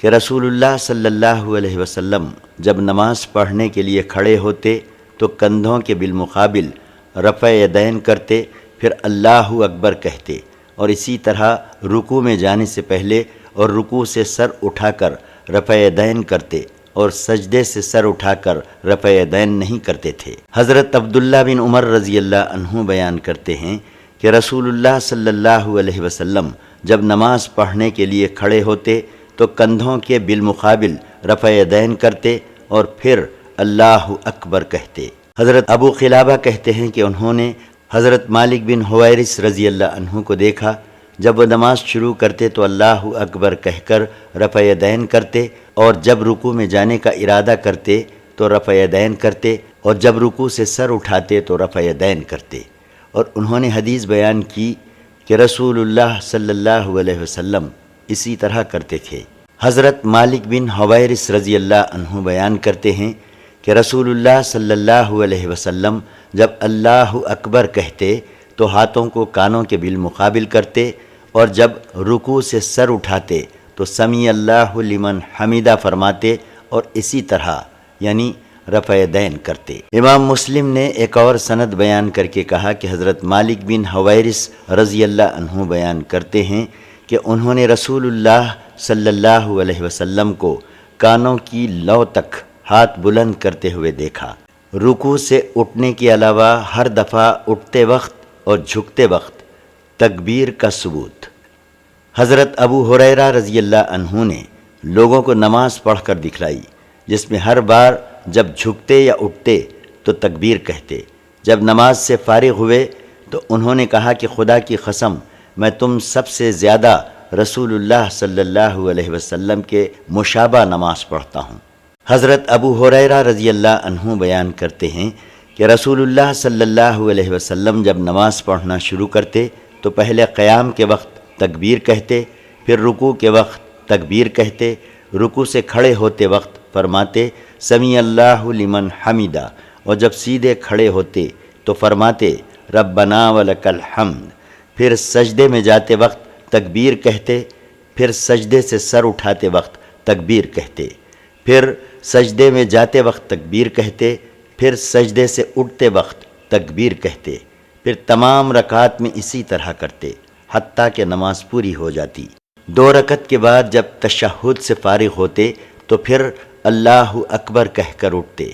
A: کہ رسول اللہ صلی اللہ علیہ وسلم جب نماز پڑھنے کے لیے کھڑے ہوتے تو کندھوں کے بالمقابل رفع یدین کرتے، پھر اللہ اکبر کہتے، اور اسی طرح رکوع میں جانے سے پہلے اور رکوع سے سر اٹھا کر رفع یدین کرتے اور سجدے سے سر اٹھا کر رفع یدین نہیں کرتے تھے۔ حضرت عبداللہ بن عمر رضی اللہ عنہ بیان کرتے ہیں کہ رسول اللہ صلی اللہ علیہ وسلم جب نماز پڑھنے کے لیے کھڑے ہوتے تو کندھوں کے بالمقابل رفع یدین کرتے اور پھر اللہ اکبر کہتے۔ حضرت ابو قلابہ کہتے ہیں کہ انہوں نے حضرت مالک بن حویرث رضی اللہ عنہ کو دیکھا، جب وہ نماز شروع کرتے تو اللہ اکبر کہہ کر رفع یدین کرتے، اور جب رکوع میں جانے کا ارادہ کرتے تو رفع یدین کرتے، اور جب رکوع سے سر اٹھاتے تو رفع یدین کرتے۔ اور انہوں نے حدیث بیان کی کہ رسول اللہ صلی اللہ علیہ وسلم اسی طرح کرتے تھے۔ حضرت مالک بن حویرث رضی اللہ عنہ بیان کرتے ہیں کہ رسول اللہ صلی اللہ علیہ وسلم جب اللہ اکبر کہتے تو ہاتھوں کو کانوں کے بالمقابل کرتے، اور جب رکوع سے سر اٹھاتے تو سمیع اللہ لمن حمیدہ فرماتے، اور اسی طرح یعنی رفع دین کرتے۔ امام مسلم نے ایک اور سند بیان کر کے کہا کہ حضرت مالک بن حویرث رضی اللہ عنہ بیان کرتے ہیں کہ انہوں نے رسول اللہ صلی اللہ علیہ وسلم کو کانوں کی لو تک ہاتھ بلند کرتے ہوئے دیکھا۔ رکوع سے اٹھنے کے علاوہ ہر دفعہ اٹھتے وقت اور جھکتے وقت تکبیر کا ثبوت۔ حضرت ابو ہریرہ رضی اللہ عنہ نے لوگوں کو نماز پڑھ کر دکھلائی، جس میں ہر بار جب جھکتے یا اٹھتے تو تکبیر کہتے۔ جب نماز سے فارغ ہوئے تو انہوں نے کہا کہ خدا کی قسم میں تم سب سے زیادہ رسول اللہ صلی اللہ علیہ وسلم کے مشابہ نماز پڑھتا ہوں۔ حضرت ابو ہریرہ رضی اللہ عنہ بیان کرتے ہیں کہ رسول اللہ صلی اللہ علیہ وسلم جب نماز پڑھنا شروع کرتے تو پہلے قیام کے وقت تکبیر کہتے، پھر رکوع کے وقت تکبیر کہتے، رکوع سے کھڑے ہوتے وقت فرماتے سمیع اللہ لمن حمیدہ، اور جب سیدھے کھڑے ہوتے تو فرماتے ربنا ولک الحمد، پھر سجدے میں جاتے وقت تکبیر کہتے، پھر سجدے سے سر اٹھاتے وقت تکبیر کہتے، پھر سجدے میں جاتے وقت تکبیر کہتے، پھر سجدے سے اٹھتے وقت تکبیر کہتے، پھر تمام رکعات میں اسی طرح کرتے حتیٰ کہ نماز پوری ہو جاتی۔ 2 رکعت کے بعد جب تشہد سے فارغ ہوتے تو پھر اللہ اکبر کہہ کر اٹھتے۔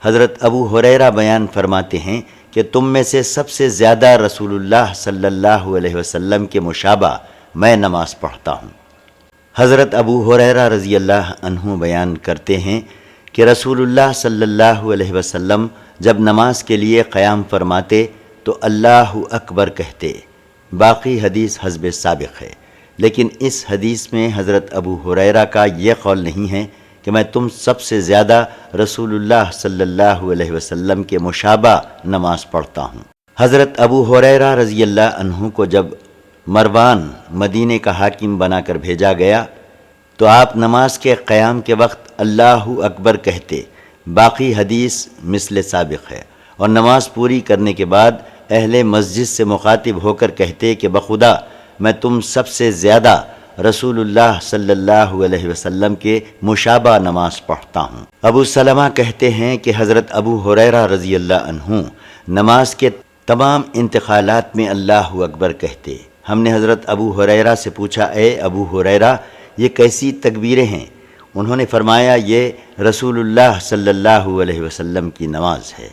A: حضرت ابو ہریرہ بیان فرماتے ہیں کہ تم میں سے سب سے زیادہ رسول اللہ صلی اللہ علیہ وسلم کے مشابہ میں نماز پڑھتا ہوں۔ حضرت ابو ہریرہ رضی اللہ عنہ بیان کرتے ہیں کہ رسول اللہ صلی اللہ علیہ وسلم جب نماز کے لیے قیام فرماتے تو اللہ اکبر کہتے۔ باقی حدیث حسب سابق ہے، لیکن اس حدیث میں حضرت ابو ہریرہ کا یہ قول نہیں ہے کہ میں تم سب سے زیادہ رسول اللہ صلی اللہ علیہ وسلم کے مشابہ نماز پڑھتا ہوں۔ حضرت ابو ہریرہ رضی اللہ عنہ کو جب مروان مدینے کا حاکم بنا کر بھیجا گیا تو آپ نماز کے قیام کے وقت اللہ اکبر کہتے۔ باقی حدیث مثل سابق ہے، اور نماز پوری کرنے کے بعد اہل مسجد سے مخاطب ہو کر کہتے کہ بخدا میں تم سب سے زیادہ رسول اللہ صلی اللہ علیہ وسلم کے مشابہ نماز پڑھتا ہوں۔ ابو سلمہ کہتے ہیں کہ حضرت ابو ہریرہ رضی اللہ عنہ نماز کے تمام انتقالات میں اللہ اکبر کہتے۔ ہم نے حضرت ابو ہریرہ سے پوچھا اے ابو ہریرہ یہ کیسی تکبیریں ہیں؟ انہوں نے فرمایا یہ رسول اللہ صلی اللہ علیہ وسلم کی نماز ہے۔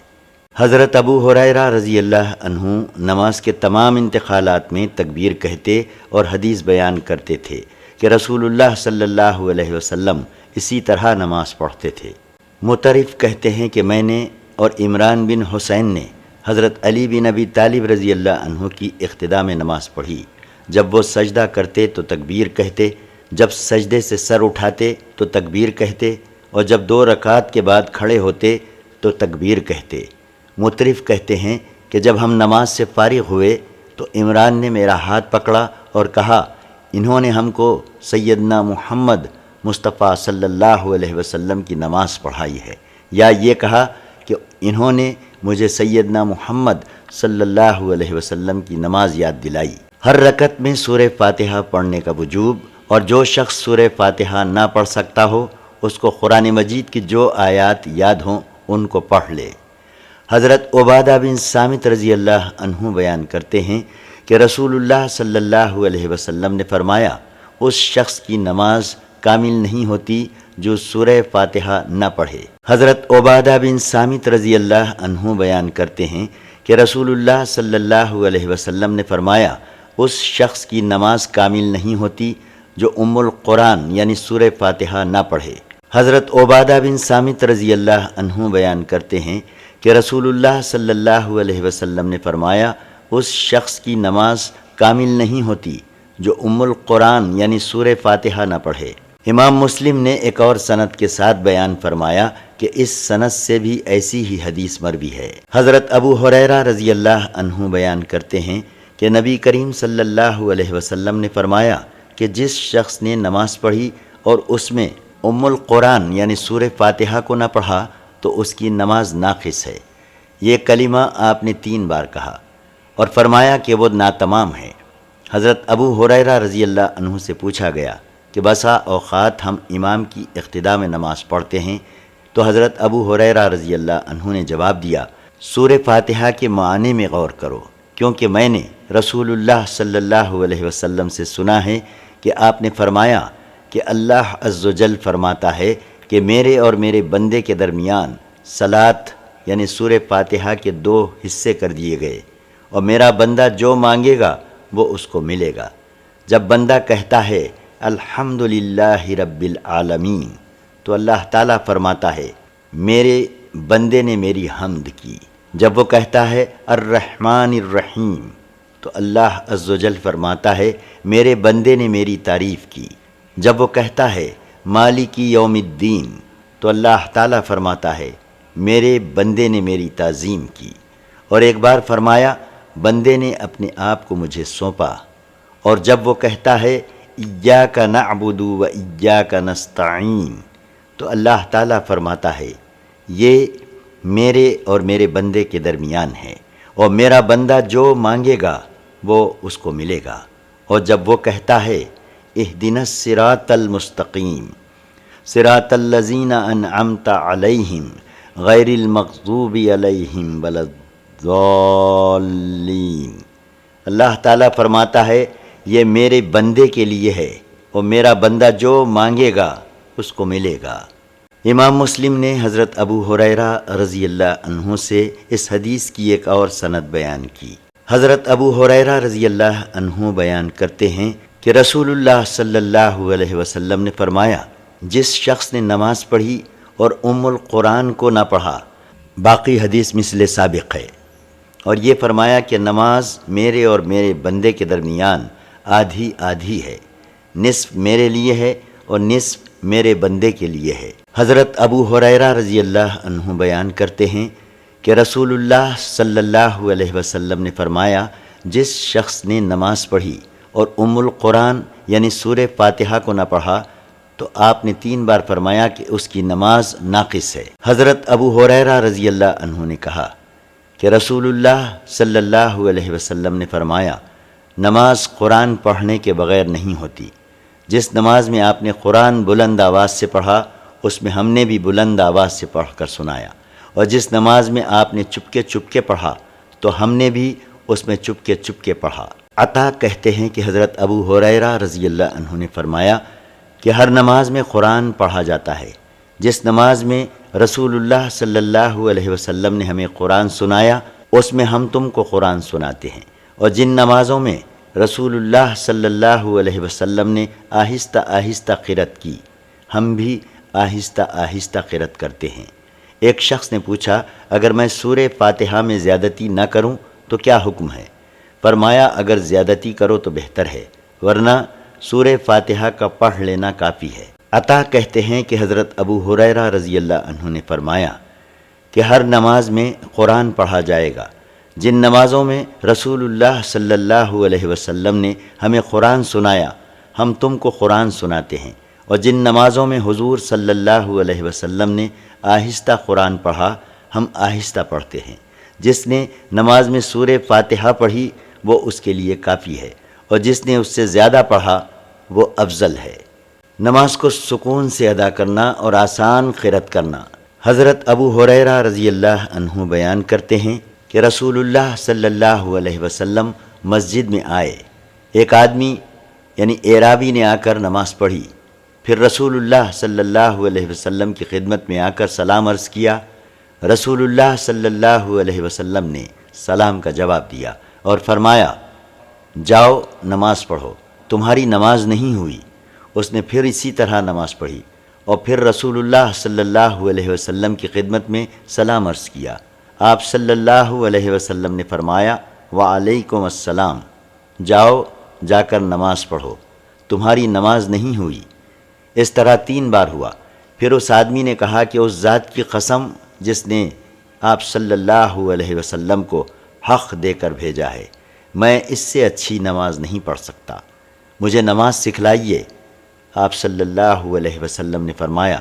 A: حضرت ابو ہریرہ رضی اللہ عنہ نماز کے تمام انتقالات میں تکبیر کہتے اور حدیث بیان کرتے تھے کہ رسول اللہ صلی اللہ علیہ وسلم اسی طرح نماز پڑھتے تھے۔ مطرف کہتے ہیں کہ میں نے اور عمران بن حسین نے حضرت علی بن ابی طالب رضی اللہ عنہ کی اقتداء میں نماز پڑھی۔ جب وہ سجدہ کرتے تو تکبیر کہتے، جب سجدے سے سر اٹھاتے تو تکبیر کہتے، اور جب 2 رکعات کے بعد کھڑے ہوتے تو تکبیر کہتے۔ مطرف کہتے ہیں کہ جب ہم نماز سے فارغ ہوئے تو عمران نے میرا ہاتھ پکڑا اور کہا انہوں نے ہم کو سیدنا محمد مصطفیٰ صلی اللہ علیہ وسلم کی نماز پڑھائی ہے، یا یہ کہا کہ انہوں نے مجھے سیدنا محمد صلی اللہ علیہ وسلم کی نماز یاد دلائی۔ ہر رکعت میں سورہ فاتحہ پڑھنے کا وجوب، اور جو شخص سورہ فاتحہ نہ پڑھ سکتا ہو اس کو قرآن مجید کی جو آیات یاد ہوں ان کو پڑھ لے۔ حضرت عبادہ بن صامت رضی اللہ عنہ بیان کرتے ہیں کہ رسول اللہ صلی اللہ علیہ وسلم نے فرمایا اس شخص کی نماز کامل نہیں ہوتی جو سورہ فاتحہ نہ پڑھے۔ حضرت عبادہ بن صامت رضی اللہ عنہ بیان کرتے ہیں کہ رسول اللہ صلی اللہ علیہ وسلم نے فرمایا اس شخص کی نماز کامل نہیں ہوتی جو ام القرآن یعنی سورہ فاتحہ نہ پڑھے۔ حضرت عبادہ بن صامت رضی اللہ عنہ بیان کرتے ہیں کہ رسول اللہ صلی اللہ علیہ وسلم نے فرمایا اس شخص کی نماز کامل نہیں ہوتی جو ام القرآن یعنی سورہ فاتحہ نہ پڑھے۔ امام مسلم نے ایک اور سند کے ساتھ بیان فرمایا کہ اس سند سے بھی ایسی ہی حدیث مروی ہے۔ حضرت ابو ہریرہ رضی اللہ عنہ بیان کرتے ہیں کہ نبی کریم صلی اللہ علیہ وسلم نے فرمایا کہ جس شخص نے نماز پڑھی اور اس میں ام القرآن یعنی سورہ فاتحہ کو نہ پڑھا تو اس کی نماز ناقص ہے۔ یہ کلمہ آپ نے 3 بار کہا اور فرمایا کہ وہ ناتمام ہے۔ حضرت ابو ہریرہ رضی اللہ عنہ سے پوچھا گیا کہ بسا اوقات ہم امام کی اقتداء میں نماز پڑھتے ہیں تو حضرت ابو ہریرہ رضی اللہ عنہ نے جواب دیا، سورہ فاتحہ کے معنی میں غور کرو، کیونکہ میں نے رسول اللہ صلی اللہ علیہ وسلم سے سنا ہے کہ آپ نے فرمایا کہ اللہ عز و جل فرماتا ہے کہ میرے اور میرے بندے کے درمیان صلاۃ یعنی سورہ فاتحہ کے 2 حصے کر دیے گئے، اور میرا بندہ جو مانگے گا وہ اس کو ملے گا۔ جب بندہ کہتا ہے الحمدللہ رب العالمین تو اللہ تعالیٰ فرماتا ہے میرے بندے نے میری حمد کی۔ جب وہ کہتا ہے الرحمن الرحیم تو اللہ عز و جل فرماتا ہے میرے بندے نے میری تعریف کی۔ جب وہ کہتا ہے مالک یوم الدین تو اللہ تعالیٰ فرماتا ہے میرے بندے نے میری تعظیم کی۔ اور ایک بار فرمایا بندے نے اپنے آپ کو مجھے سونپا۔ اور جب وہ کہتا ہے ایاک نعبد و ایاک نستعین تو اللہ تعالیٰ فرماتا ہے یہ میرے اور میرے بندے کے درمیان ہے، اور میرا بندہ جو مانگے گا وہ اس کو ملے گا۔ اور جب وہ کہتا ہے اہدنا الصراط المستقیم صراط الذین انعمت علیہم غیر المغضوب علیہم ولا الضالین، اللہ تعالیٰ فرماتا ہے یہ میرے بندے کے لیے ہے، اور میرا بندہ جو مانگے گا اس کو ملے گا۔ امام مسلم نے حضرت ابو ہریرہ رضی اللہ عنہ سے اس حدیث کی ایک اور سند بیان کی۔ حضرت ابو ہریرہ رضی اللہ عنہ بیان کرتے ہیں کہ رسول اللہ صلی اللہ علیہ وسلم نے فرمایا جس شخص نے نماز پڑھی اور ام القرآن کو نہ پڑھا، باقی حدیث مثل سابق ہے، اور یہ فرمایا کہ نماز میرے اور میرے بندے کے درمیان آدھی آدھی ہے، نصف میرے لیے ہے اور نصف میرے بندے کے لیے ہے۔ حضرت ابو ہریرہ رضی اللہ عنہ بیان کرتے ہیں کہ رسول اللہ صلی اللہ علیہ وسلم نے فرمایا جس شخص نے نماز پڑھی اور ام القرآن یعنی سورہ فاتحہ کو نہ پڑھا تو آپ نے 3 بار فرمایا کہ اس کی نماز ناقص ہے۔ حضرت ابو ہریرہ رضی اللہ عنہ نے کہا کہ رسول اللہ صلی اللہ علیہ وسلم نے فرمایا نماز قرآن پڑھنے کے بغیر نہیں ہوتی۔ جس نماز میں آپ نے قرآن بلند آواز سے پڑھا اس میں ہم نے بھی بلند آواز سے پڑھ کر سنایا، اور جس نماز میں آپ نے چپکے چپکے پڑھا تو ہم نے بھی اس میں چپکے چپکے پڑھا۔ عطا کہتے ہیں کہ حضرت ابو ہریرہ رضی اللہ عنہ نے فرمایا کہ ہر نماز میں قرآن پڑھا جاتا ہے۔ جس نماز میں رسول اللہ صلی اللہ علیہ وسلم نے ہمیں قرآن سنایا اس میں ہم تم کو قرآن سناتے ہیں، اور جن نمازوں میں رسول اللہ صلی اللہ علیہ وسلم نے آہستہ آہستہ قرأت کی ہم بھی آہستہ آہستہ قرأت کرتے ہیں۔ ایک شخص نے پوچھا اگر میں سورہ فاتحہ میں زیادتی نہ کروں تو کیا حکم ہے؟ فرمایا اگر زیادتی کرو تو بہتر ہے، ورنہ سورہ فاتحہ کا پڑھ لینا کافی ہے۔ عطا کہتے ہیں کہ حضرت ابو ہریرہ رضی اللہ عنہ نے فرمایا کہ ہر نماز میں قرآن پڑھا جائے گا۔ جن نمازوں میں رسول اللہ صلی اللہ علیہ وسلم نے ہمیں قرآن سنایا ہم تم کو قرآن سناتے ہیں، اور جن نمازوں میں حضور صلی اللہ علیہ وسلم نے آہستہ قرآن پڑھا ہم آہستہ پڑھتے ہیں۔ جس نے نماز میں سورہ فاتحہ پڑھی وہ اس کے لیے کافی ہے، اور جس نے اس سے زیادہ پڑھا وہ افضل ہے۔ نماز کو سکون سے ادا کرنا اور آسان قرأت کرنا۔ حضرت ابو ہریرہ رضی اللہ عنہ بیان کرتے ہیں کہ رسول اللہ صلی اللہ علیہ وسلم مسجد میں آئے، ایک آدمی یعنی اعرابی نے آ کر نماز پڑھی، پھر رسول اللہ صلی اللہ علیہ وسلم کی خدمت میں آ کر سلام عرض کیا۔ رسول اللہ صلی اللہ علیہ وسلم نے سلام کا جواب دیا اور فرمایا جاؤ نماز پڑھو، تمہاری نماز نہیں ہوئی۔ اس نے پھر اسی طرح نماز پڑھی اور پھر رسول اللہ صلی اللہ علیہ وسلم کی خدمت میں سلام عرض کیا۔ آپ صلی اللہ علیہ وسلم نے فرمایا وعلیکم السلام، جاؤ جا کر نماز پڑھو، تمہاری نماز نہیں ہوئی۔ اس طرح 3 بار ہوا۔ پھر اس آدمی نے کہا کہ اس ذات کی قسم جس نے آپ صلی اللہ علیہ وسلم کو حق دے کر بھیجا ہے، میں اس سے اچھی نماز نہیں پڑھ سکتا، مجھے نماز سکھلائیے۔ آپ صلی اللہ علیہ وسلم نے فرمایا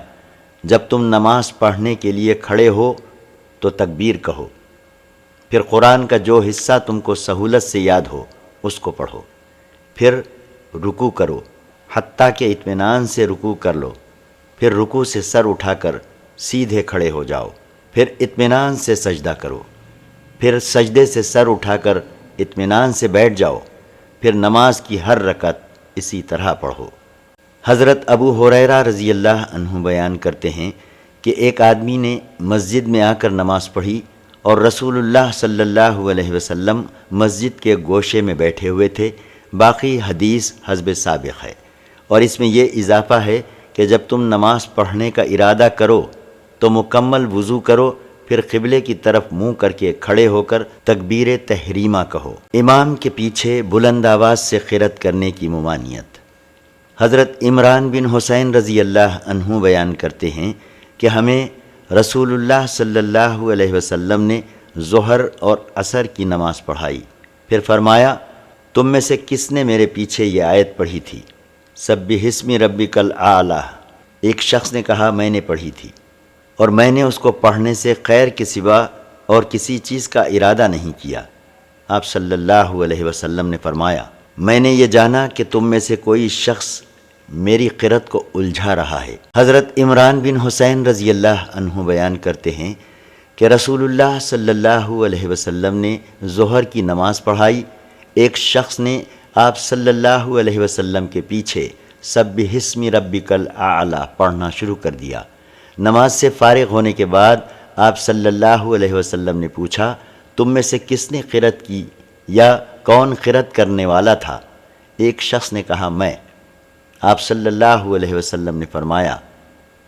A: جب تم نماز پڑھنے کے لیے کھڑے ہو تو تکبیر کہو، پھر قرآن کا جو حصہ تم کو سہولت سے یاد ہو اس کو پڑھو، پھر رکوع کرو حتیٰ کہ اطمینان سے رکوع کر لو، پھر رکوع سے سر اٹھا کر سیدھے کھڑے ہو جاؤ، پھر اطمینان سے سجدہ کرو، پھر سجدے سے سر اٹھا کر اطمینان سے بیٹھ جاؤ، پھر نماز کی ہر رکعت اسی طرح پڑھو۔ حضرت ابو ہریرہ رضی اللہ عنہ بیان کرتے ہیں کہ ایک آدمی نے مسجد میں آ کر نماز پڑھی اور رسول اللہ صلی اللہ علیہ وسلم مسجد کے گوشے میں بیٹھے ہوئے تھے۔ باقی حدیث حسب سابق ہے، اور اس میں یہ اضافہ ہے کہ جب تم نماز پڑھنے کا ارادہ کرو تو مکمل وضو کرو، پھر قبلے کی طرف منہ کر کے کھڑے ہو کر تکبیر تحریمہ کہو۔ امام کے پیچھے بلند آواز سے قرأت کرنے کی ممانعت۔ حضرت عمران بن حسین رضی اللہ عنہ بیان کرتے ہیں کہ ہمیں رسول اللہ صلی اللہ علیہ وسلم نے ظہر اور عصر کی نماز پڑھائی، پھر فرمایا تم میں سے کس نے میرے پیچھے یہ آیت پڑھی تھی؟ سبح اسم ربک الاعلی۔ ایک شخص نے کہا میں نے پڑھی تھی، اور میں نے اس کو پڑھنے سے خیر کے سوا اور کسی چیز کا ارادہ نہیں کیا۔ آپ صلی اللہ علیہ وسلم نے فرمایا میں نے یہ جانا کہ تم میں سے کوئی شخص میری قرأت کو الجھا رہا ہے۔ حضرت عمران بن حسین رضی اللہ عنہ بیان کرتے ہیں کہ رسول اللہ صلی اللہ علیہ وسلم نے ظہر کی نماز پڑھائی، ایک شخص نے آپ صلی اللہ علیہ وسلم کے پیچھے سبح اسم ربک الاعلی پڑھنا شروع کر دیا۔ نماز سے فارغ ہونے کے بعد آپ صلی اللہ علیہ وسلم نے پوچھا تم میں سے کس نے قرأت کی یا کون قرأت کرنے والا تھا؟ ایک شخص نے کہا میں۔ آپ صلی اللہ علیہ وسلم نے فرمایا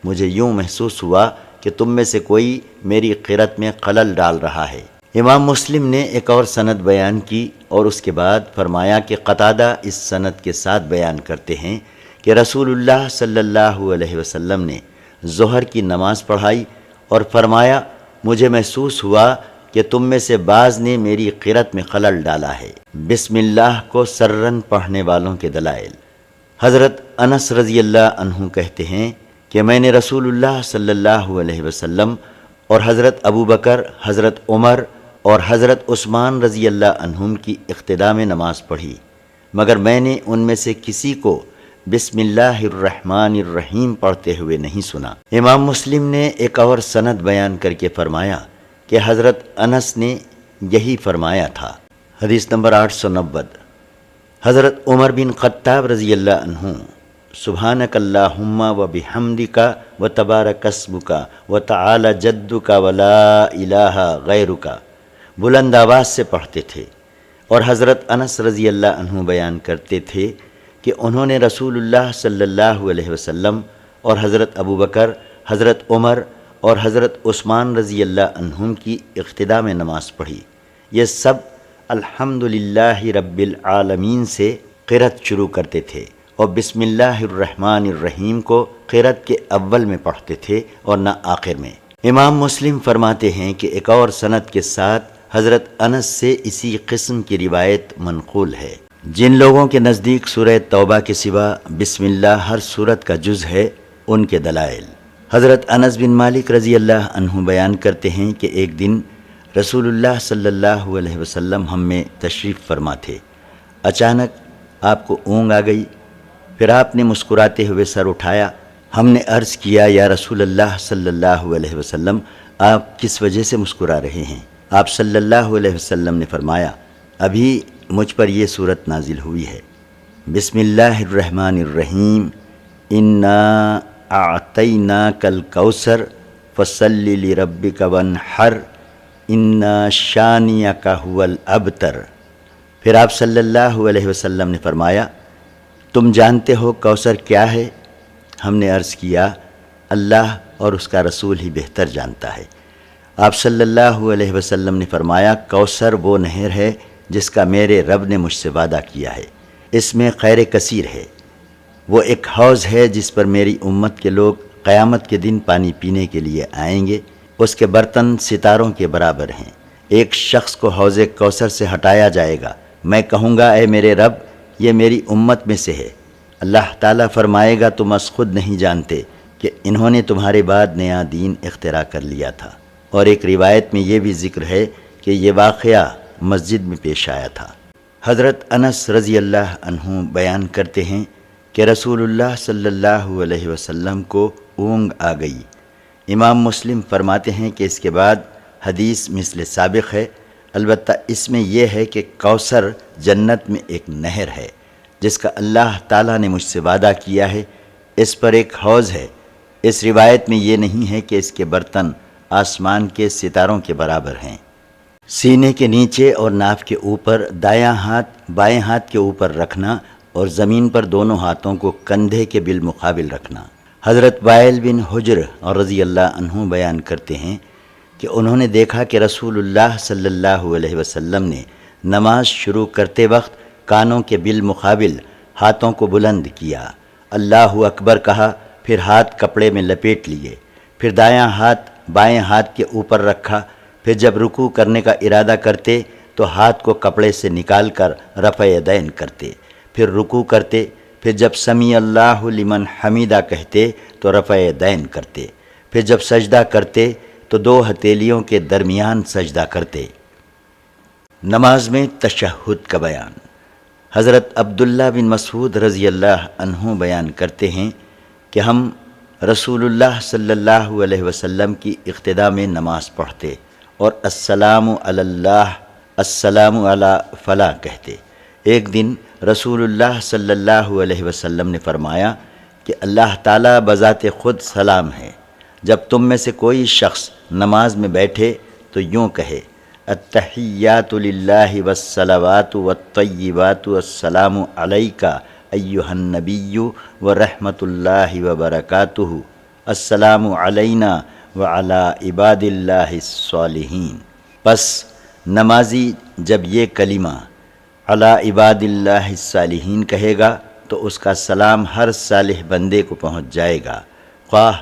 A: مجھے یوں محسوس ہوا کہ تم میں سے کوئی میری قرأت میں خلل ڈال رہا ہے۔ امام مسلم نے ایک اور سند بیان کی اور اس کے بعد فرمایا کہ قتادہ اس سند کے ساتھ بیان کرتے ہیں کہ رسول اللہ صلی اللہ علیہ وسلم نے ظہر کی نماز پڑھائی اور فرمایا مجھے محسوس ہوا کہ تم میں سے بعض نے میری قرأت میں خلل ڈالا ہے۔ بسم اللہ کو سرن پڑھنے والوں کے دلائل۔ حضرت انس رضی اللہ عنہ کہتے ہیں کہ میں نے رسول اللہ صلی اللہ علیہ وسلم اور حضرت ابو بکر، حضرت عمر اور حضرت عثمان رضی اللہ عنہم کی اقتداء میں نماز پڑھی، مگر میں نے ان میں سے کسی کو بسم اللہ الرحمن الرحیم پڑھتے ہوئے نہیں سنا۔ امام مسلم نے ایک اور سند بیان کر کے فرمایا کہ حضرت انس نے یہی فرمایا تھا۔ حدیث نمبر 890۔ حضرت عمر بن خطاب رضی اللہ عنہ سبحانک اللہم و بحمدک و تبارک اسمک و تعالی جدک و لا الہ غیرک بلند آواز سے پڑھتے تھے، اور حضرت انس رضی اللہ عنہ بیان کرتے تھے کہ انہوں نے رسول اللہ صلی اللہ علیہ وسلم اور حضرت ابو بکر، حضرت عمر اور حضرت عثمان رضی اللہ عنہم کی اقتداء میں نماز پڑھی۔ یہ سب الحمدللہ رب العالمین سے قرأت شروع کرتے تھے اور بسم اللہ الرحمن الرحیم کو قرأت کے اول میں پڑھتے تھے اور نہ آخر میں۔ امام مسلم فرماتے ہیں کہ ایک اور سند کے ساتھ حضرت انس سے اسی قسم کی روایت منقول ہے۔ جن لوگوں کے نزدیک سورہ توبہ کے سوا بسم اللہ ہر سورت کا جز ہے، ان کے دلائل۔ حضرت انس بن مالک رضی اللہ عنہ بیان کرتے ہیں کہ ایک دن رسول اللہ صلی اللہ علیہ وسلم ہم میں تشریف فرما تھے۔ اچانک آپ کو اونگ آ گئی، پھر آپ نے مسکراتے ہوئے سر اٹھایا۔ ہم نے عرض کیا یا رسول اللہ صلی اللہ علیہ وسلم آپ کس وجہ سے مسکرا رہے ہیں؟ آپ صلی اللہ علیہ وسلم نے فرمایا ابھی مجھ پر یہ صورت نازل ہوئی ہے، بسم اللہ الرحمن الرحیم، انا اعطیناک الکوثر فصل لربک وانحر ان شانئک هو الابتر۔ پھر آپ صلی اللہ علیہ وسلم نے فرمایا تم جانتے ہو کوثر کیا ہے؟ ہم نے عرض کیا اللہ اور اس کا رسول ہی بہتر جانتا ہے۔ آپ صلی اللہ علیہ وسلم نے فرمایا کوثر وہ نہر ہے جس کا میرے رب نے مجھ سے وعدہ کیا ہے، اس میں خیر کثیر ہے، وہ ایک حوض ہے جس پر میری امت کے لوگ قیامت کے دن پانی پینے کے لیے آئیں گے، اس کے برتن ستاروں کے برابر ہیں۔ ایک شخص کو حوض کوثر سے ہٹایا جائے گا، میں کہوں گا اے میرے رب یہ میری امت میں سے ہے، اللہ تعالیٰ فرمائے گا تم از خود نہیں جانتے کہ انہوں نے تمہارے بعد نیا دین اختراع کر لیا تھا۔ اور ایک روایت میں یہ بھی ذکر ہے کہ یہ واقعہ مسجد میں پیش آیا تھا۔ حضرت انس رضی اللہ عنہ بیان کرتے ہیں کہ رسول اللہ صلی اللہ علیہ وسلم کو اونگ آ گئی، امام مسلم فرماتے ہیں کہ اس کے بعد حدیث مثل سابق ہے، البتہ اس میں یہ ہے کہ کوثر جنت میں ایک نہر ہے جس کا اللہ تعالیٰ نے مجھ سے وعدہ کیا ہے، اس پر ایک حوض ہے۔ اس روایت میں یہ نہیں ہے کہ اس کے برتن آسمان کے ستاروں کے برابر ہیں۔ سینے کے نیچے اور ناف کے اوپر دایاں ہاتھ بائیں ہاتھ کے اوپر رکھنا اور زمین پر دونوں ہاتھوں کو کندھے کے بالمقابل رکھنا۔ حضرت وائل بن حجر اور رضی اللہ عنہ بیان کرتے ہیں کہ انہوں نے دیکھا کہ رسول اللہ صلی اللہ علیہ وسلم نے نماز شروع کرتے وقت کانوں کے بالمقابل ہاتھوں کو بلند کیا، اللہ اکبر کہا، پھر ہاتھ کپڑے میں لپیٹ لیے، پھر دایاں ہاتھ بائیں ہاتھ کے اوپر رکھا، پھر جب رکوع کرنے کا ارادہ کرتے تو ہاتھ کو کپڑے سے نکال کر رفع یدین کرتے، پھر رکوع کرتے، پھر جب سمیع اللہ لمن حمیدہ کہتے تو رفع یدین کرتے، پھر جب سجدہ کرتے تو دو ہتھیلیوں کے درمیان سجدہ کرتے۔ نماز میں تشہد کا بیان۔ حضرت عبداللہ بن مسعود رضی اللہ عنہ بیان کرتے ہیں کہ ہم رسول اللہ صلی اللہ علیہ وسلم کی اقتداء میں نماز پڑھتے اور السلام علی اللہ السلام علی فلاں کہتے۔ ایک دن رسول اللہ صلی اللہ علیہ وسلم نے فرمایا کہ اللہ تعالیٰ بذات خود سلام ہے، جب تم میں سے کوئی شخص نماز میں بیٹھے تو یوں کہے، التحیات للہ والصلوات والطیبات السلام علیک ایہا النبی ورحمۃ اللہ وبرکاتہ، السلام علینا وعلی عباد اللہ الصالحین۔ پس نمازی جب یہ کلمہ علی عباد اللہ الصالحین کہے گا تو اس کا سلام ہر صالح بندے کو پہنچ جائے گا، خواہ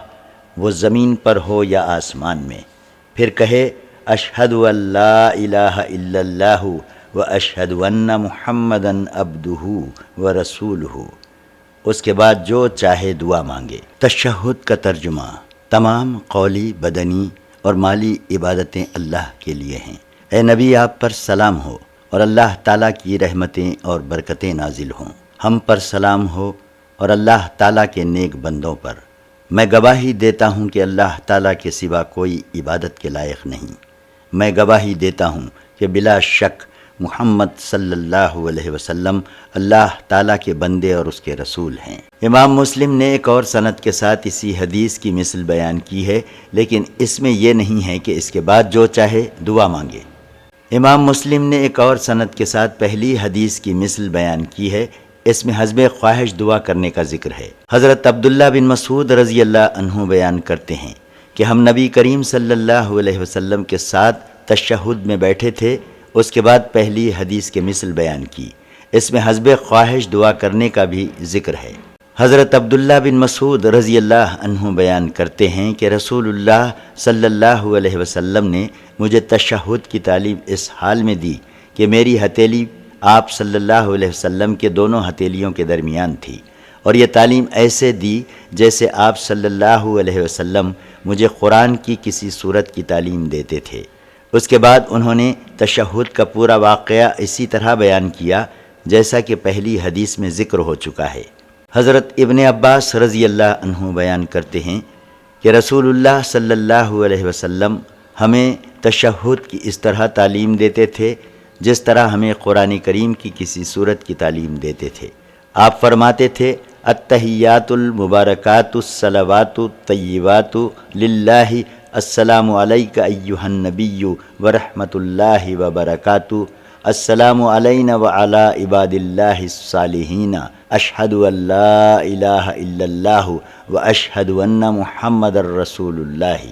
A: وہ زمین پر ہو یا آسمان میں۔ پھر کہے، اشہد ان لا الہ الا اللہ واشہد ان محمدا عبدہ ورسولہ۔ اس کے بعد جو چاہے دعا مانگے۔ تشہد کا ترجمہ: تمام قولی، بدنی اور مالی عبادتیں اللہ کے لیے ہیں۔ اے نبی، آپ پر سلام ہو اور اللہ تعالیٰ کی رحمتیں اور برکتیں نازل ہوں۔ ہم پر سلام ہو اور اللہ تعالیٰ کے نیک بندوں پر۔ میں گواہی دیتا ہوں کہ اللہ تعالیٰ کے سوا کوئی عبادت کے لائق نہیں۔ میں گواہی دیتا ہوں کہ بلا شک محمد صلی اللہ علیہ وسلم اللہ تعالیٰ کے بندے اور اس کے رسول ہیں۔ امام مسلم نے ایک اور سند کے ساتھ اسی حدیث کی مثل بیان کی ہے، لیکن اس میں یہ نہیں ہے کہ اس کے بعد جو چاہے دعا مانگے۔ امام مسلم نے ایک اور سند کے ساتھ پہلی حدیث کی مثل بیان کی ہے، اس میں حسب خواہش دعا کرنے کا ذکر ہے۔ حضرت عبداللہ بن مسعود رضی اللہ عنہ بیان کرتے ہیں کہ ہم نبی کریم صلی اللہ علیہ وسلم کے ساتھ تشہد میں بیٹھے تھے، اس کے بعد پہلی حدیث کے مثل بیان کی، اس میں حسب خواہش دعا کرنے کا بھی ذکر ہے۔ حضرت عبداللہ بن مسعود رضی اللہ عنہ بیان کرتے ہیں کہ رسول اللہ صلی اللہ علیہ وسلم نے مجھے تشہد کی تعلیم اس حال میں دی کہ میری ہتھیلی آپ صلی اللہ علیہ وسلم کے دونوں ہتھیلیوں کے درمیان تھی، اور یہ تعلیم ایسے دی جیسے آپ صلی اللہ علیہ وسلم مجھے قرآن کی کسی سورت کی تعلیم دیتے تھے۔ اس کے بعد انہوں نے تشہد کا پورا واقعہ اسی طرح بیان کیا جیسا کہ پہلی حدیث میں ذکر ہو چکا ہے۔ حضرت ابن عباس رضی اللہ عنہ بیان کرتے ہیں کہ رسول اللہ صلی اللہ علیہ وسلم ہمیں تشہد کی اس طرح تعلیم دیتے تھے جس طرح ہمیں قرآن کریم کی کسی سورت کی تعلیم دیتے تھے۔ آپ فرماتے تھے، التحیات المبارکات الصلوات الطیبات للہ السلام علیک ایہا النبی ورحمۃ اللہ وبرکاتہ، السلام علینا وعلی عباد اللہ الصالحین، اشہد ان لا الہ الا اللہ واشہد ان محمد رسول اللہ۔